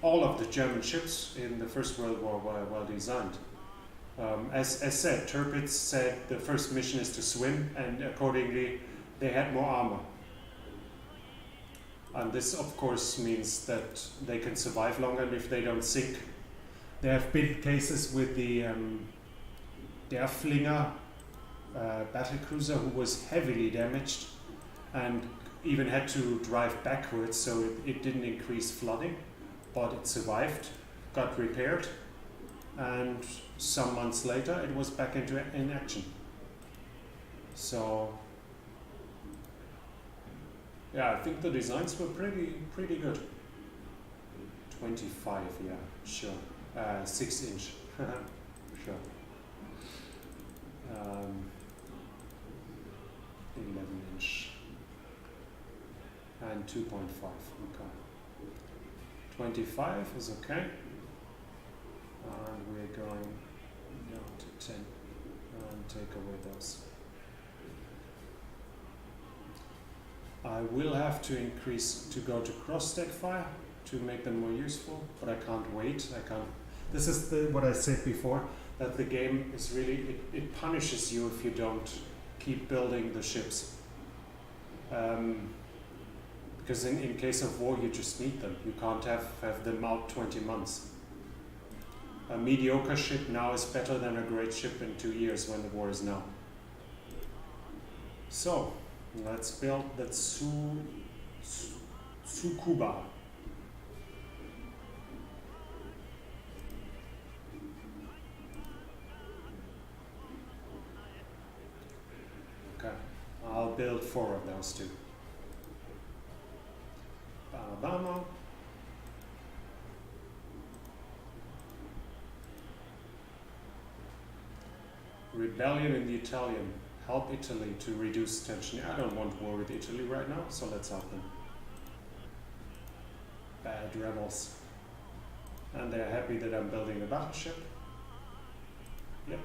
all of the German ships in the First World War were well-designed. As said, Tirpitz said the first mission is to swim, and accordingly they had more armor. And this of course means that they can survive longer if they don't sink. There have been cases with the Derflinger battlecruiser who was heavily damaged and even had to drive backwards, so it didn't increase flooding, but it survived, got repaired, and some months later it was back in action. So yeah, I think the designs were pretty good. 25, yeah, sure. 6 inch, sure. 11 inch. And 2.5, okay. 25 is okay. And we're going down to 10 and take away those. I will have to increase to go to cross-stack fire to make them more useful, but I can't wait. This is what I said before, that the game is really, it punishes you if you don't keep building the ships. Because in case of war, you just need them. You can't have them out 20 months. A mediocre ship now is better than a great ship in 2 years when the war is now. So, let's build that Tsukuba. Okay, I'll build 4 of those too. Alabama. Rebellion in the Italian. Help Italy to reduce tension. I don't want war with Italy right now, so let's help them. Bad rebels. And they're happy that I'm building a battleship. Yep.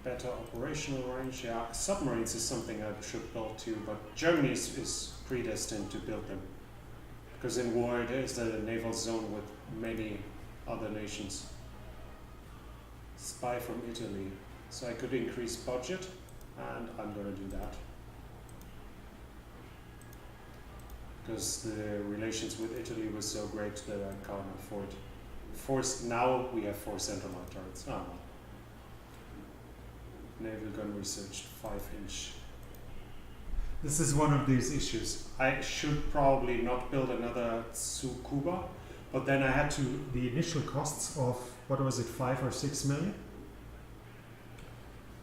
Better operational range. Yeah, submarines is something I should build too, but Germany is predestined to build them. Because in war it is a naval zone with many other nations. Spy from Italy. So I could increase budget, and I'm going to do that. Because the relations with Italy was so great that I can't afford. Now we have 4 central-line turrets. Oh, well. Naval gun research, 5 inch. This is one of these issues. I should probably not build another Tsukuba, but then I had to, the initial costs of, what was it, 5 or 6 million?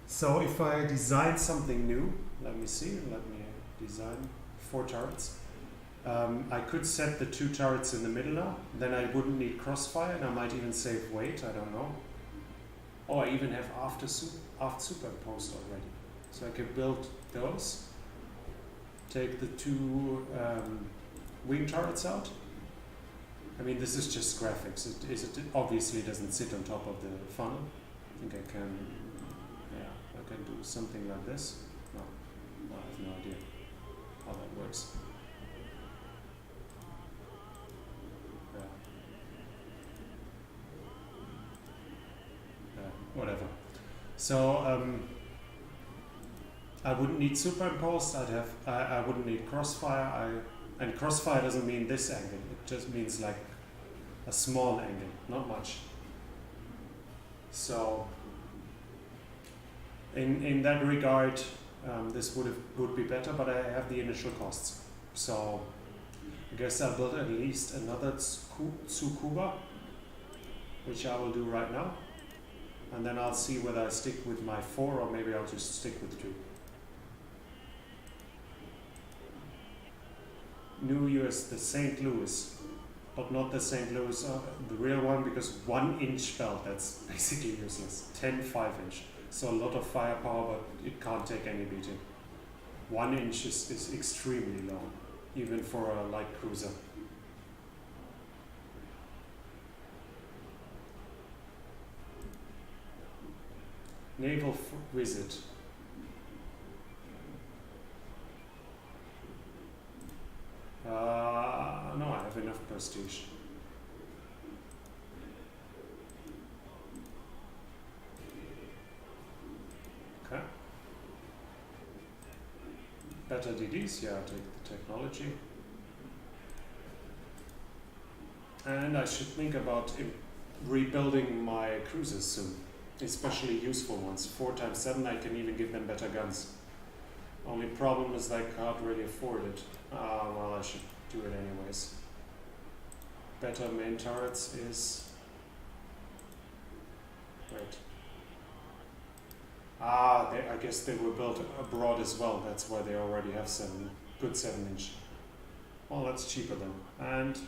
So if I design something new, let me design 4 turrets. I could set the 2 turrets in the middle now, then I wouldn't need crossfire, and I might even save weight, I don't know. Oh, I even have aft superimposed already. So I can build those, take the 2 wing turrets out, I mean, this is just graphics. It obviously doesn't sit on top of the funnel. I think I can, yeah, I can do something like this. No, I have no idea how that works. Yeah. Yeah, whatever. So I wouldn't need superimposed. I wouldn't need crossfire. And crossfire doesn't mean this angle. It just means like a small angle, not much. So in that regard, this would be better, but I have the initial costs. So I guess I'll build at least another Tsukuba, which I will do right now. And then I'll see whether I stick with my 4 or maybe I'll just stick with 2. New US, the St. Louis, but not the St. Louis, the real one, because 1 inch belt, that's basically useless. 10 5-inch, so a lot of firepower, but it can't take any beating. 1 inch is extremely low, even for a light cruiser. Naval visit. No, I have enough prestige. Okay. Better DDs, yeah, I'll take the technology. And I should think about rebuilding my cruisers soon, especially useful ones. 4x7, I can even give them better guns. Only problem is I can't really afford it. Well, I should do it anyways. Better main turrets is... Wait. I guess they were built abroad as well. That's why they already have good 7-inch. Well, that's cheaper then. And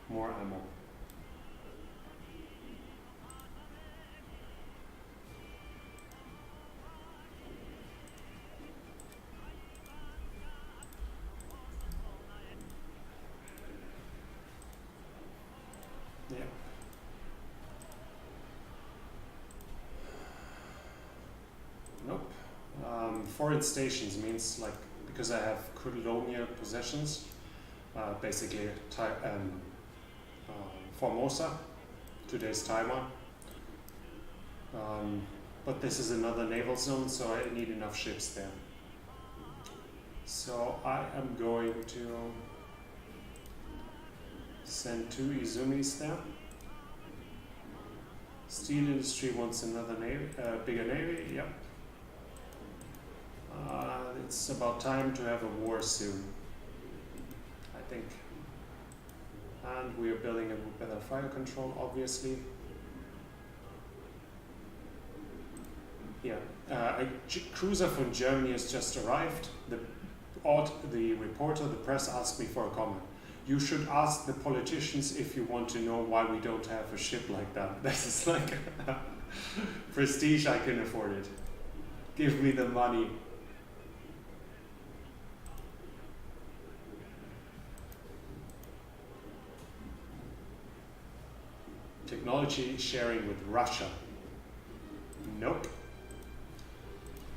more ammo. Yeah. Nope. Foreign stations means, like, because I have colonial possessions, basically Formosa, today's Taiwan. But this is another naval zone, so I need enough ships there. So I am going to send 2 Izumis there. Steel industry wants another navy, bigger navy, yep. It's about time to have a war soon, I think. And we are building a better fire control, obviously. Yeah, a cruiser from Germany has just arrived. The reporter, the press asked me for a comment. You should ask the politicians if you want to know why we don't have a ship like that. This is like prestige, I can afford it. Give me the money. Technology sharing with Russia. Nope.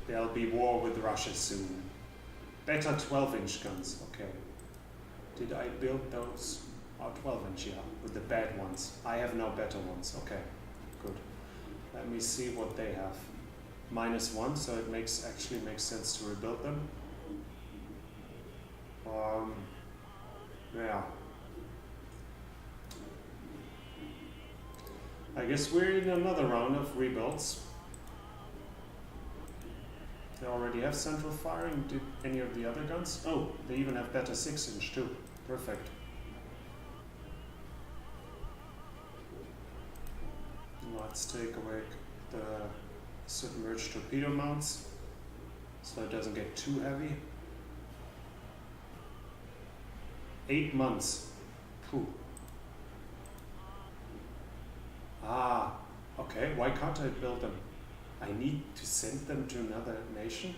There'll be war with Russia soon. Better 12-inch guns, okay. Did I build those? Oh, 12-inch, yeah, with the bad ones. I have no better ones, okay, good. Let me see what they have. -1, so it actually makes sense to rebuild them. Yeah. I guess we're in another round of rebuilds. They already have central firing. Did any of the other guns? Oh, they even have better 6-inch too. Perfect. Let's take away the submerged torpedo mounts so it doesn't get too heavy. 8 months. Phew. Okay, why can't I build them? I need to send them to another nation?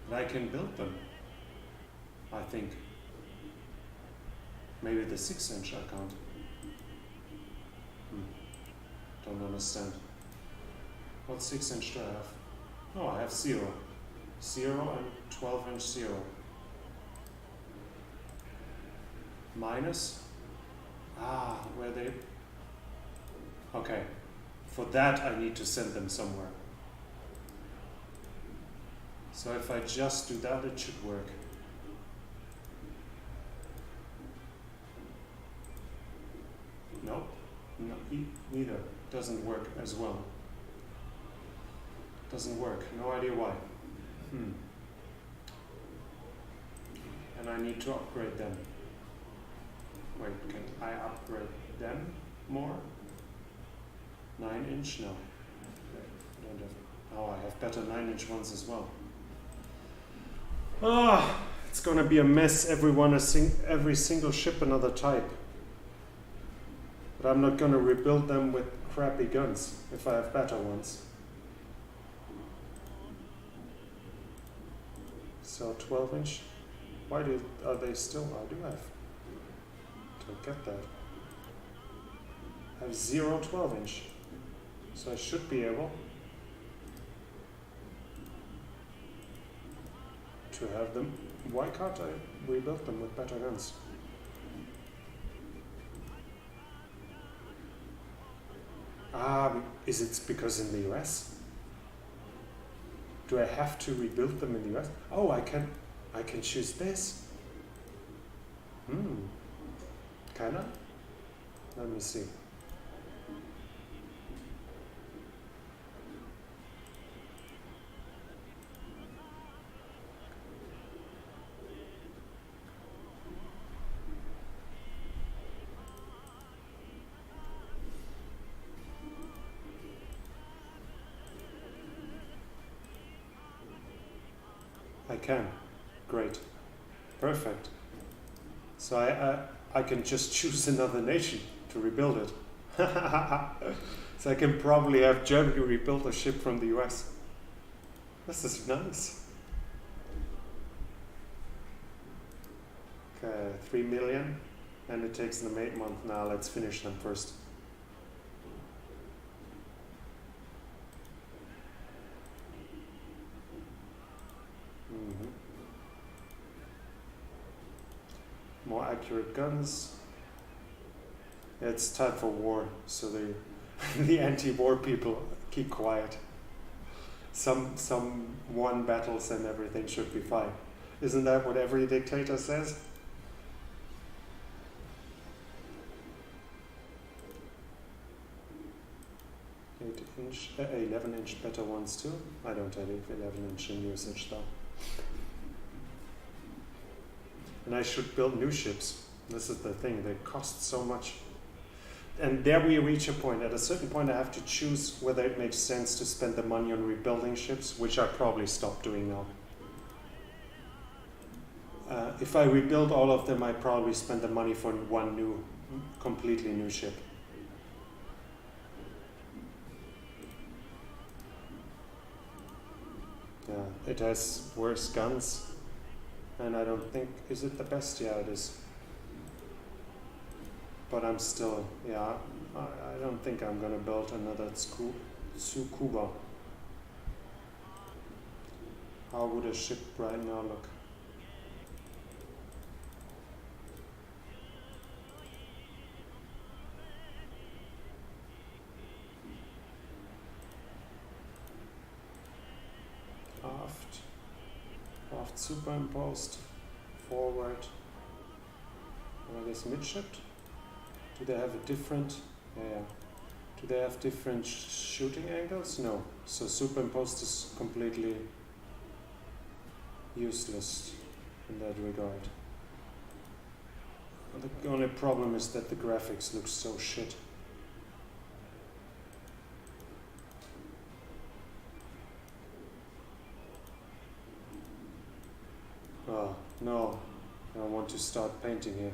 But I can build them, I think. Maybe the 6-inch I can't. understand. What 6-inch do I have? Oh, I have 0. 0 and 12-inch 0. Minus? Where they... Okay. For that I need to send them somewhere. So if I just do that, it should work. Nope. No, neither. Doesn't work as well. Doesn't work. No idea why. And I need to upgrade them. Wait, can I upgrade them more? 9-inch? No. I don't have. Oh, I have better 9-inch ones as well. It's gonna be a mess. Every single ship another type. But I'm not gonna rebuild them with crappy guns if I have better ones. So 12-inch. Why are they still? I do have. Don't get that. I have 0 12-inch. So I should be able to have them. Why can't I rebuild them with better guns? Is it because in the US? Do I have to rebuild them in the US? Oh, I can choose this. Can I? Let me see. I can. Great. Perfect. So I can just choose another nation to rebuild it. So I can probably have Germany rebuild a ship from the US. This is nice. Okay, 3 million. And it takes them 8 months. Now let's finish them first. More accurate guns. It's time for war, so the anti-war people keep quiet. Some won battles and everything should be fine. Isn't that what every dictator says? Inch, 11-inch better ones too. I don't have 11-inch in usage though. And I should build new ships. This is the thing, they cost so much. And there we reach a point. At a certain point I have to choose whether it makes sense to spend the money on rebuilding ships, which I probably stop doing now. If I rebuild all of them, I probably spend the money for one new, completely new ship. Yeah, it has worse guns. And I don't think, is it the best? Yeah, it is. But I'm still, yeah, I don't think I'm gonna build another Tsukuba. How would a ship right now look? Aft superimposed, forward, I guess midship. Do they have a different, yeah. Do they have different shooting angles? No. So superimposed is completely useless in that regard. The only problem is that the graphics look so shit. Oh, no. I don't want to start painting here.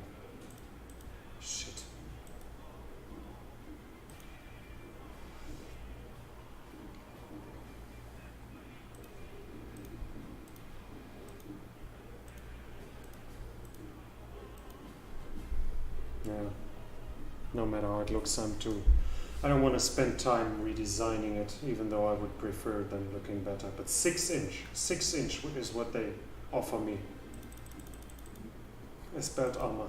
Shit. Yeah. No matter how it looks, I'm too I don't want to spend time redesigning it, even though I would prefer them looking better. But 6 inch is what they offer me as belt armor.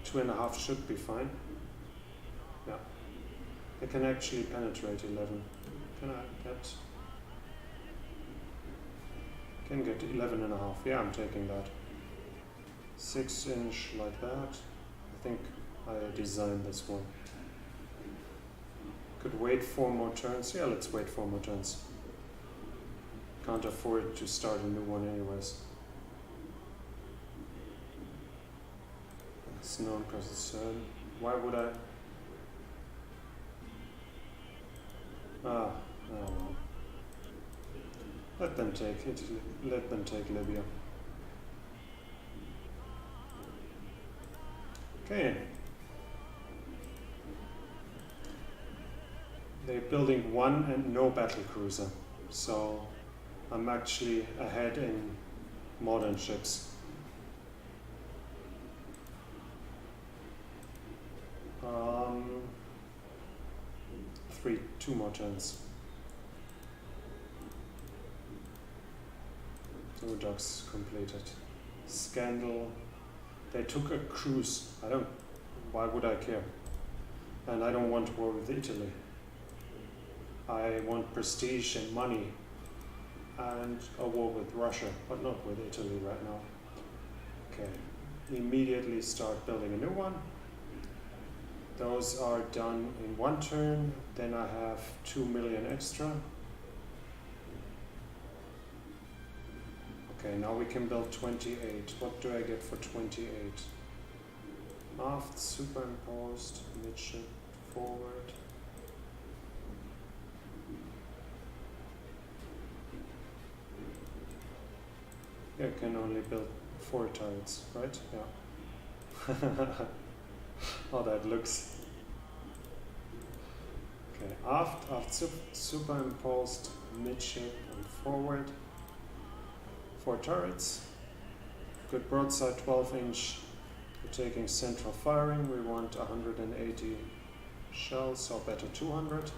Two and a half should be fine. Yeah. I can actually penetrate 11. Can I get... Can get 11 and a half. Yeah, I'm taking that. 6 inch like that. I think I designed this one. Could wait 4 more turns. Yeah, let's wait 4 more turns. Can't afford to start a new one anyways. It's known processor. Why would I? I don't know. Let them take Italy. Let them take Libya. Okay. They're building 1 and no battle cruiser, so I'm actually ahead in modern ships. 2 more turns. 2 docks completed. Scandal. They took a cruise. Why would I care? And I don't want war with Italy. I want prestige and money and a war with Russia, but not with Italy right now. Okay. Immediately start building a new one. Those are done in 1 turn. Then I have 2 million extra. Okay, now we can build 28. What do I get for 28? Aft, superimposed, midship, forward. I can only build 4 turrets, right? Yeah. How that looks. Okay, aft superimposed, midship and forward. 4 turrets. Good broadside 12 inch. We're taking central firing. We want 180 shells, or better 200.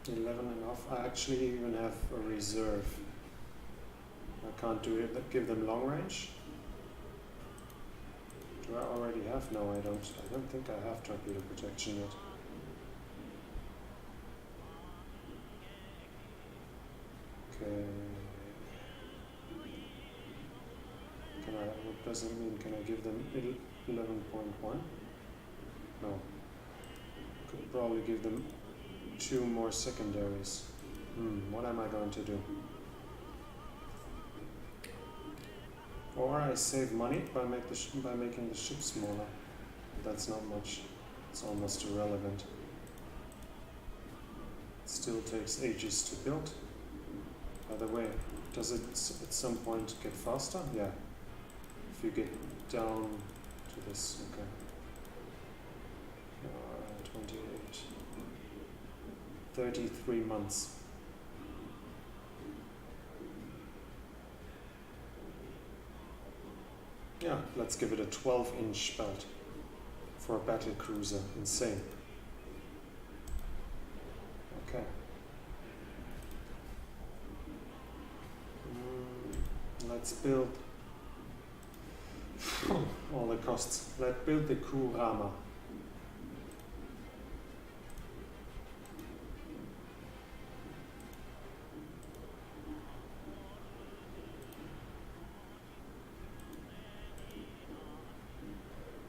11 enough. I actually even have a reserve. I can't do it, give them long range. Do I already have? No, I don't. I don't think I have torpedo protection yet. Okay. What does it mean? Can I give them 11.1? No. Could probably give them 2 more secondaries. What am I going to do? Or I save money by making the ship smaller. That's not much. It's almost irrelevant. It still takes ages to build. By the way, does it at some point get faster? Yeah. If you get down to this, okay. 28. 33 months. Yeah, let's give it a 12-inch belt for a battle cruiser. Insane. Okay. Let's build all the costs. Let's build the Kurama.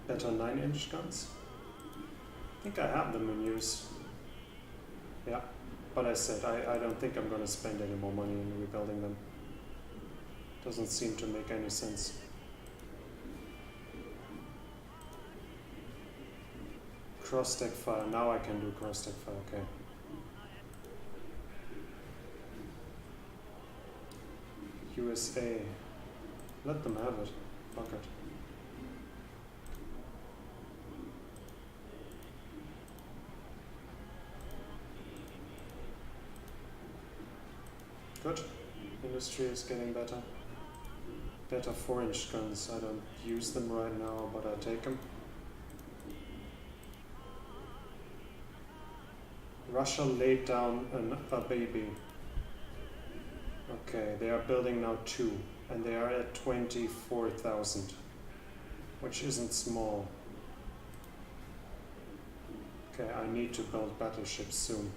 Better 9-inch guns. I think I have them in use. Yeah, but I said I don't think I'm going to spend any more money in rebuilding them. Doesn't seem to make any sense. Cross-deck fire. Now I can do cross-deck fire. Okay. USA. Let them have it. Fuck it. Good. Industry is getting better. Better 4-inch guns. I don't use them right now, but I take them. Russia laid down a baby. Okay, they are building now 2, and they are at 24,000, which isn't small. Okay, I need to build battleships soon.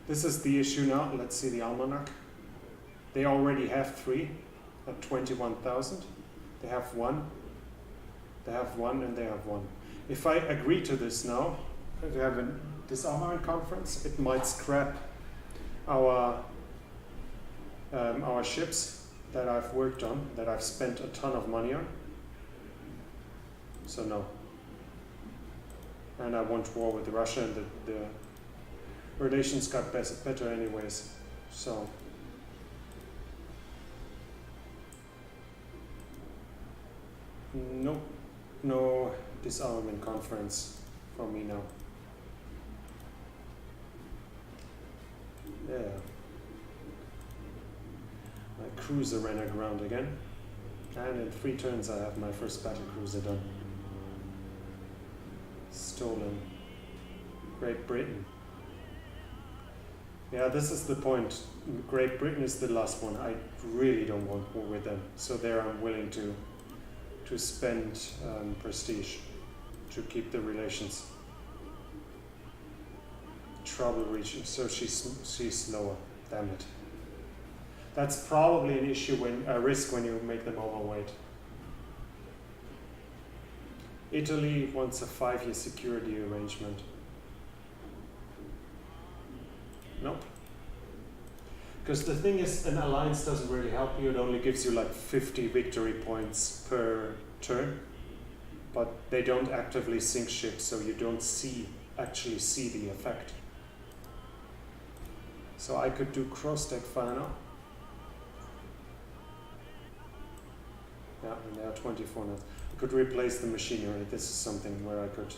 This is the issue now. Let's see the almanac. They already have 3 at 21,000. They have 1. They have 1 and they have 1. If I agree to this now, if we have a disarmament conference, it might scrap our ships that I've worked on, that I've spent a ton of money on. So no. And I want war with Russia, and the relations got better anyways. So nope, no disarmament conference for me now. Yeah. My cruiser ran aground again. And in 3 turns I have my first battle cruiser done. Stolen. Great Britain. Yeah, this is the point. Great Britain is the last one. I really don't want war with them. So there I'm willing to spend prestige to keep the relations. Trouble reaching, so she's slower. Damn it. That's probably an issue a risk when you make them overweight. Italy wants a 5-year security arrangement. Nope. Because the thing is, an alliance doesn't really help you. It only gives you like 50 victory points per turn. But they don't actively sink ships, so you don't actually see the effect. So I could do cross-deck fire now. Yeah, and they are 24 now. I could replace the machinery. This is something where I could.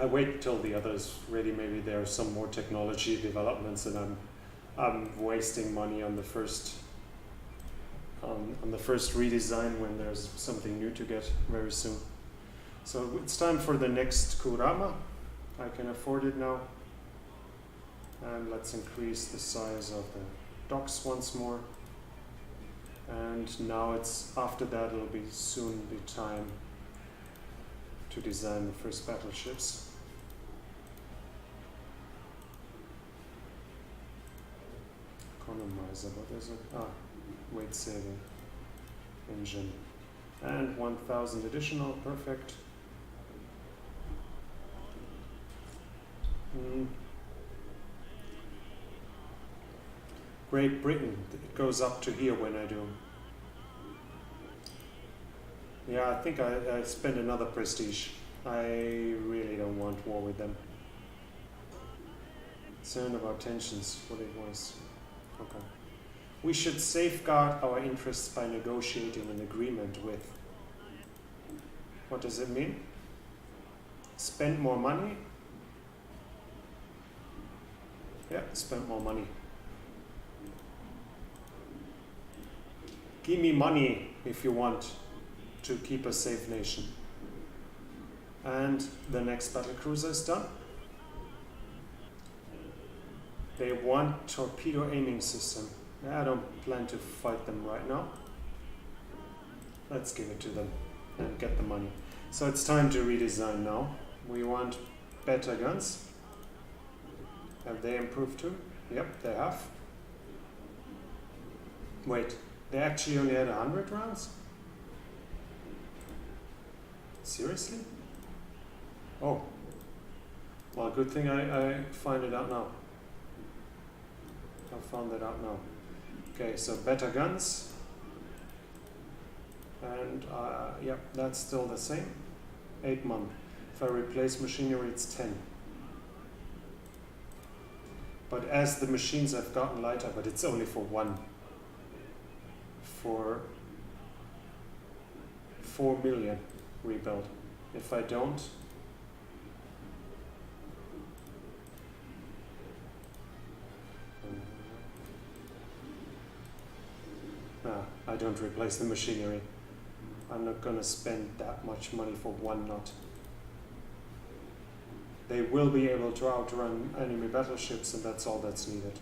I wait till the others ready. Maybe there are some more technology developments, and I'm wasting money on the first redesign when there's something new to get very soon. So it's time for the next Kurama. I can afford it now. And let's increase the size of the docks once more. And now after that it'll be soon be time to design the first battleships. Economizer, what is it? Weight saving engine. And 1,000 additional, perfect. Great Britain, it goes up to here when I do. Yeah, I think I spend another prestige. I really don't want war with them. Concern about tensions, what it was. Okay. We should safeguard our interests by negotiating an agreement with. What does it mean? Spend more money? Yeah, spend more money. Give me money if you want to keep a safe nation. And the next battlecruiser is done. They want torpedo aiming system. I don't plan to fight them right now. Let's give it to them and get the money. So it's time to redesign now. We want better guns. Have they improved too? Yep, they have. Wait, they actually only had 100 rounds? Seriously? Oh. Well, good thing I find it out now. I found that out now. Okay, so better guns. And yep, that's still the same. 8 months. If I replace machinery, it's 10. But as the machines have gotten lighter, but it's only for 1. for 4 million rebuild. If I don't, I don't replace the machinery. I'm not gonna spend that much money for one knot. They will be able to outrun enemy battleships, and that's all that's needed.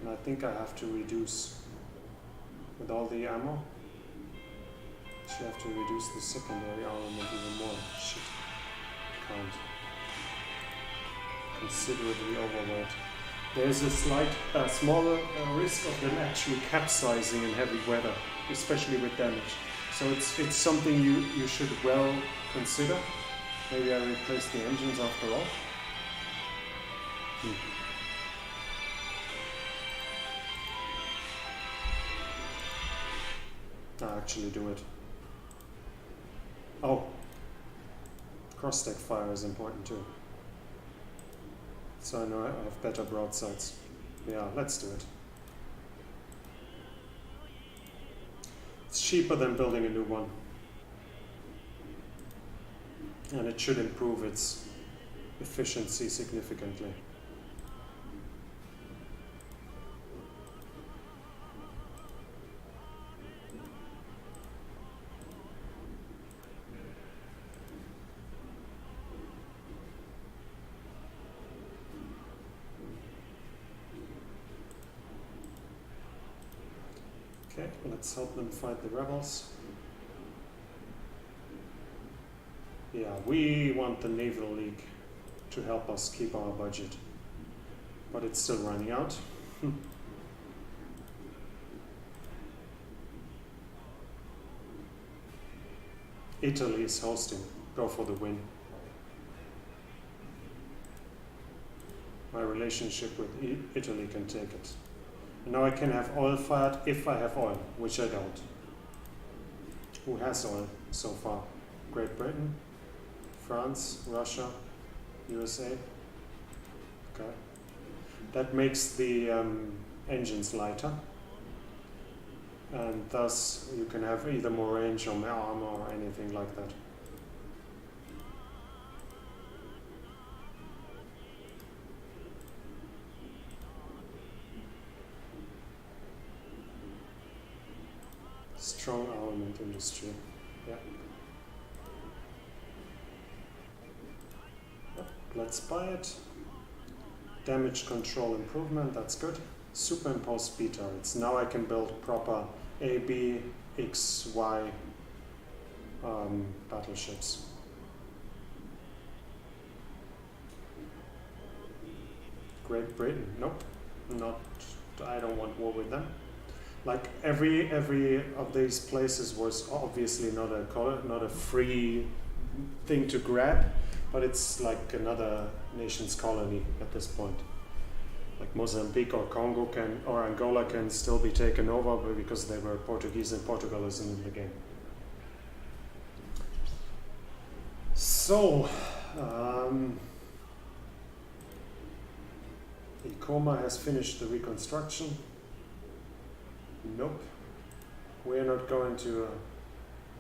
And I think I have to reduce with all the ammo. Actually, I have to reduce the secondary armament even more. Shit. Can't. Considerably overweight. There's a smaller risk of them actually capsizing in heavy weather, especially with damage. So it's something you should well consider. Maybe I replace the engines after all. I'll actually do it. Oh, cross-deck fire is important too. So I know I have better broadsides. Yeah, let's do it. It's cheaper than building a new one. And it should improve its efficiency significantly. Okay, let's help them fight the rebels. Yeah, we want the Naval League to help us keep our budget, but it's still running out. Italy is hosting. Go for the win. My relationship with Italy can take it. Now I can have oil fired if I have oil, which I don't. Who has oil so far? Great Britain, France, Russia, USA. Okay. That makes the engines lighter, and thus you can have either more range or more armor or anything like that. Strong armament industry. Yeah. Yep. Let's buy it. Damage control improvement, that's good. Superimposed speed turrets. Now I can build proper A, B, X, Y battleships. Great Britain, nope. Not. I don't want war with them. Like every of these places was obviously not a free thing to grab, but it's like another nation's colony at this point. Like Mozambique or Congo or Angola can still be taken over because they were Portuguese and Portugal is in the game. So, Icoma has finished the reconstruction. Nope. We're not going to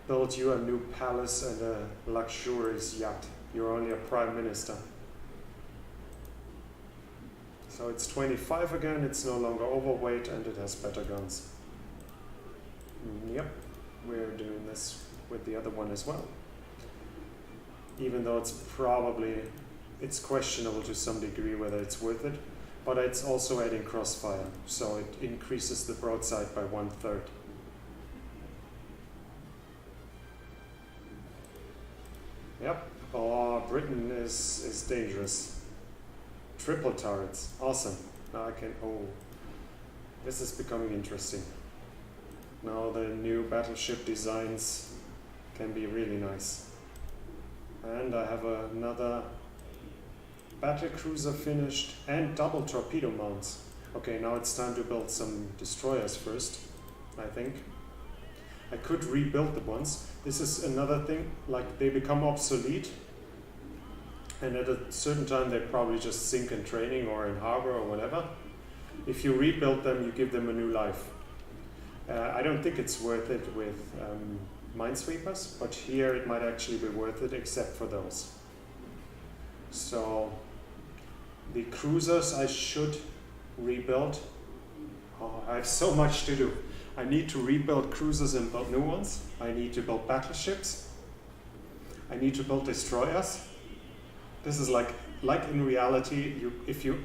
build you a new palace and a luxurious yacht. You're only a prime minister. So it's 25 again, it's no longer overweight, and it has better guns. Yep, we're doing this with the other one as well. Even though it's questionable to some degree whether it's worth it. But it's also adding crossfire, so it increases the broadside by 1/3. Yep. Oh, Britain is dangerous. Triple turrets, awesome. Now I can. Oh, this is becoming interesting. Now the new battleship designs can be really nice. And I have another battlecruiser finished and double torpedo mounts. Okay, now it's time to build some destroyers first, I think. I could rebuild the ones. This is another thing, like they become obsolete, and at a certain time they probably just sink in training or in harbor or whatever. If you rebuild them, you give them a new life. I don't think it's worth it with Minesweepers, but here it might actually be worth it, except for those. So the cruisers I should rebuild. Oh, I have so much to do. I need to rebuild cruisers and build new ones. I need to build battleships. I need to build destroyers. This is like in reality,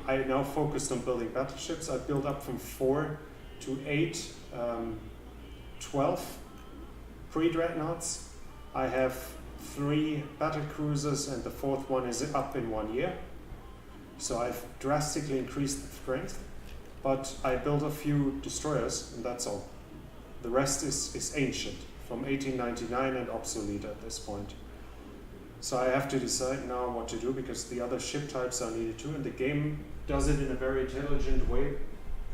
I now focused on building battleships. I built up from 4 to 8, 12 pre-dreadnoughts. I have 3 battle cruisers and the 4th one is up in 1 year. So I've drastically increased the strength, but I built a few destroyers and that's all. The rest is ancient, from 1899 and obsolete at this point. So I have to decide now what to do, because the other ship types are needed too, and the game does it in a very intelligent way.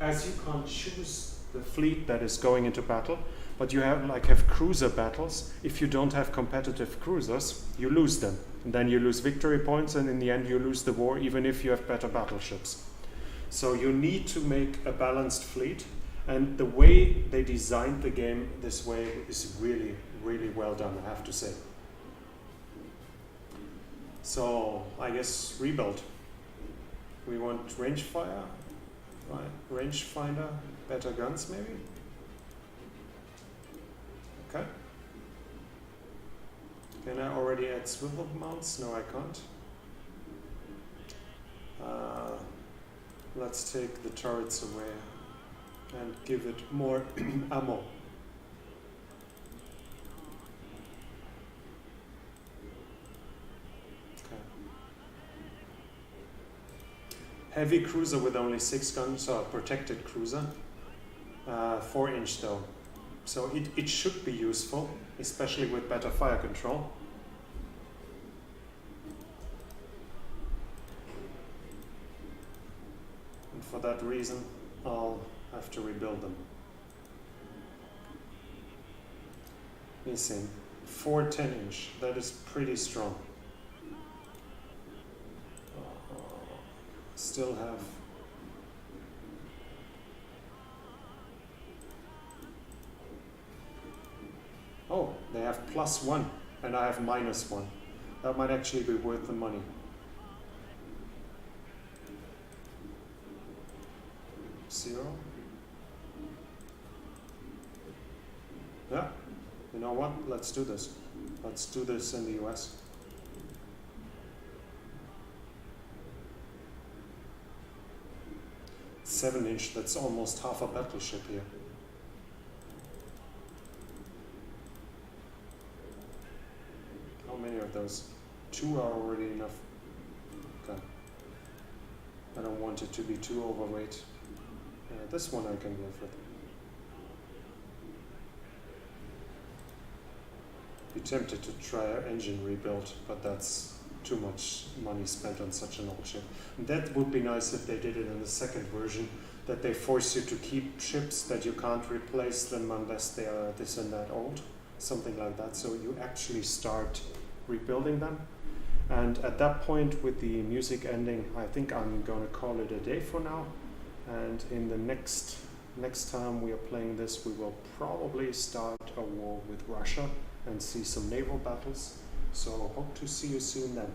As you can't choose the fleet that is going into battle, but you have cruiser battles. If you don't have competitive cruisers, you lose them. And then you lose victory points, and in the end you lose the war, even if you have better battleships. So you need to make a balanced fleet, and the way they designed the game this way is really, really well done, I have to say. So I guess rebuild. We want range fire, right? Range finder, better guns maybe. Okay. Can I already add swivel mounts? No, I can't. Let's take the turrets away and give it more ammo. Heavy cruiser with only 6 guns, so a protected cruiser. 4-inch though. So it should be useful, especially with better fire control. And for that reason, I'll have to rebuild them. Missing 4 10-inch, that is pretty strong. Still have they have +1 and I have -1. That might actually be worth the money. Zero. Yeah, you know what? Let's do this. Let's do this in the US. Seven-inch, that's almost half a battleship here. How many of those? 2 are already enough. Okay. I don't want it to be too overweight. This one I can live with. Be tempted to try an engine rebuild, but that's too much money spent on such an old ship. And that would be nice if they did it in the second version, that they force you to keep ships, that you can't replace them unless they are this and that old, something like that. So you actually start rebuilding them. And at that point, with the music ending, I think I'm going to call it a day for now. And in the next time we are playing this, we will probably start a war with Russia and see some naval battles. So hope to see you soon then.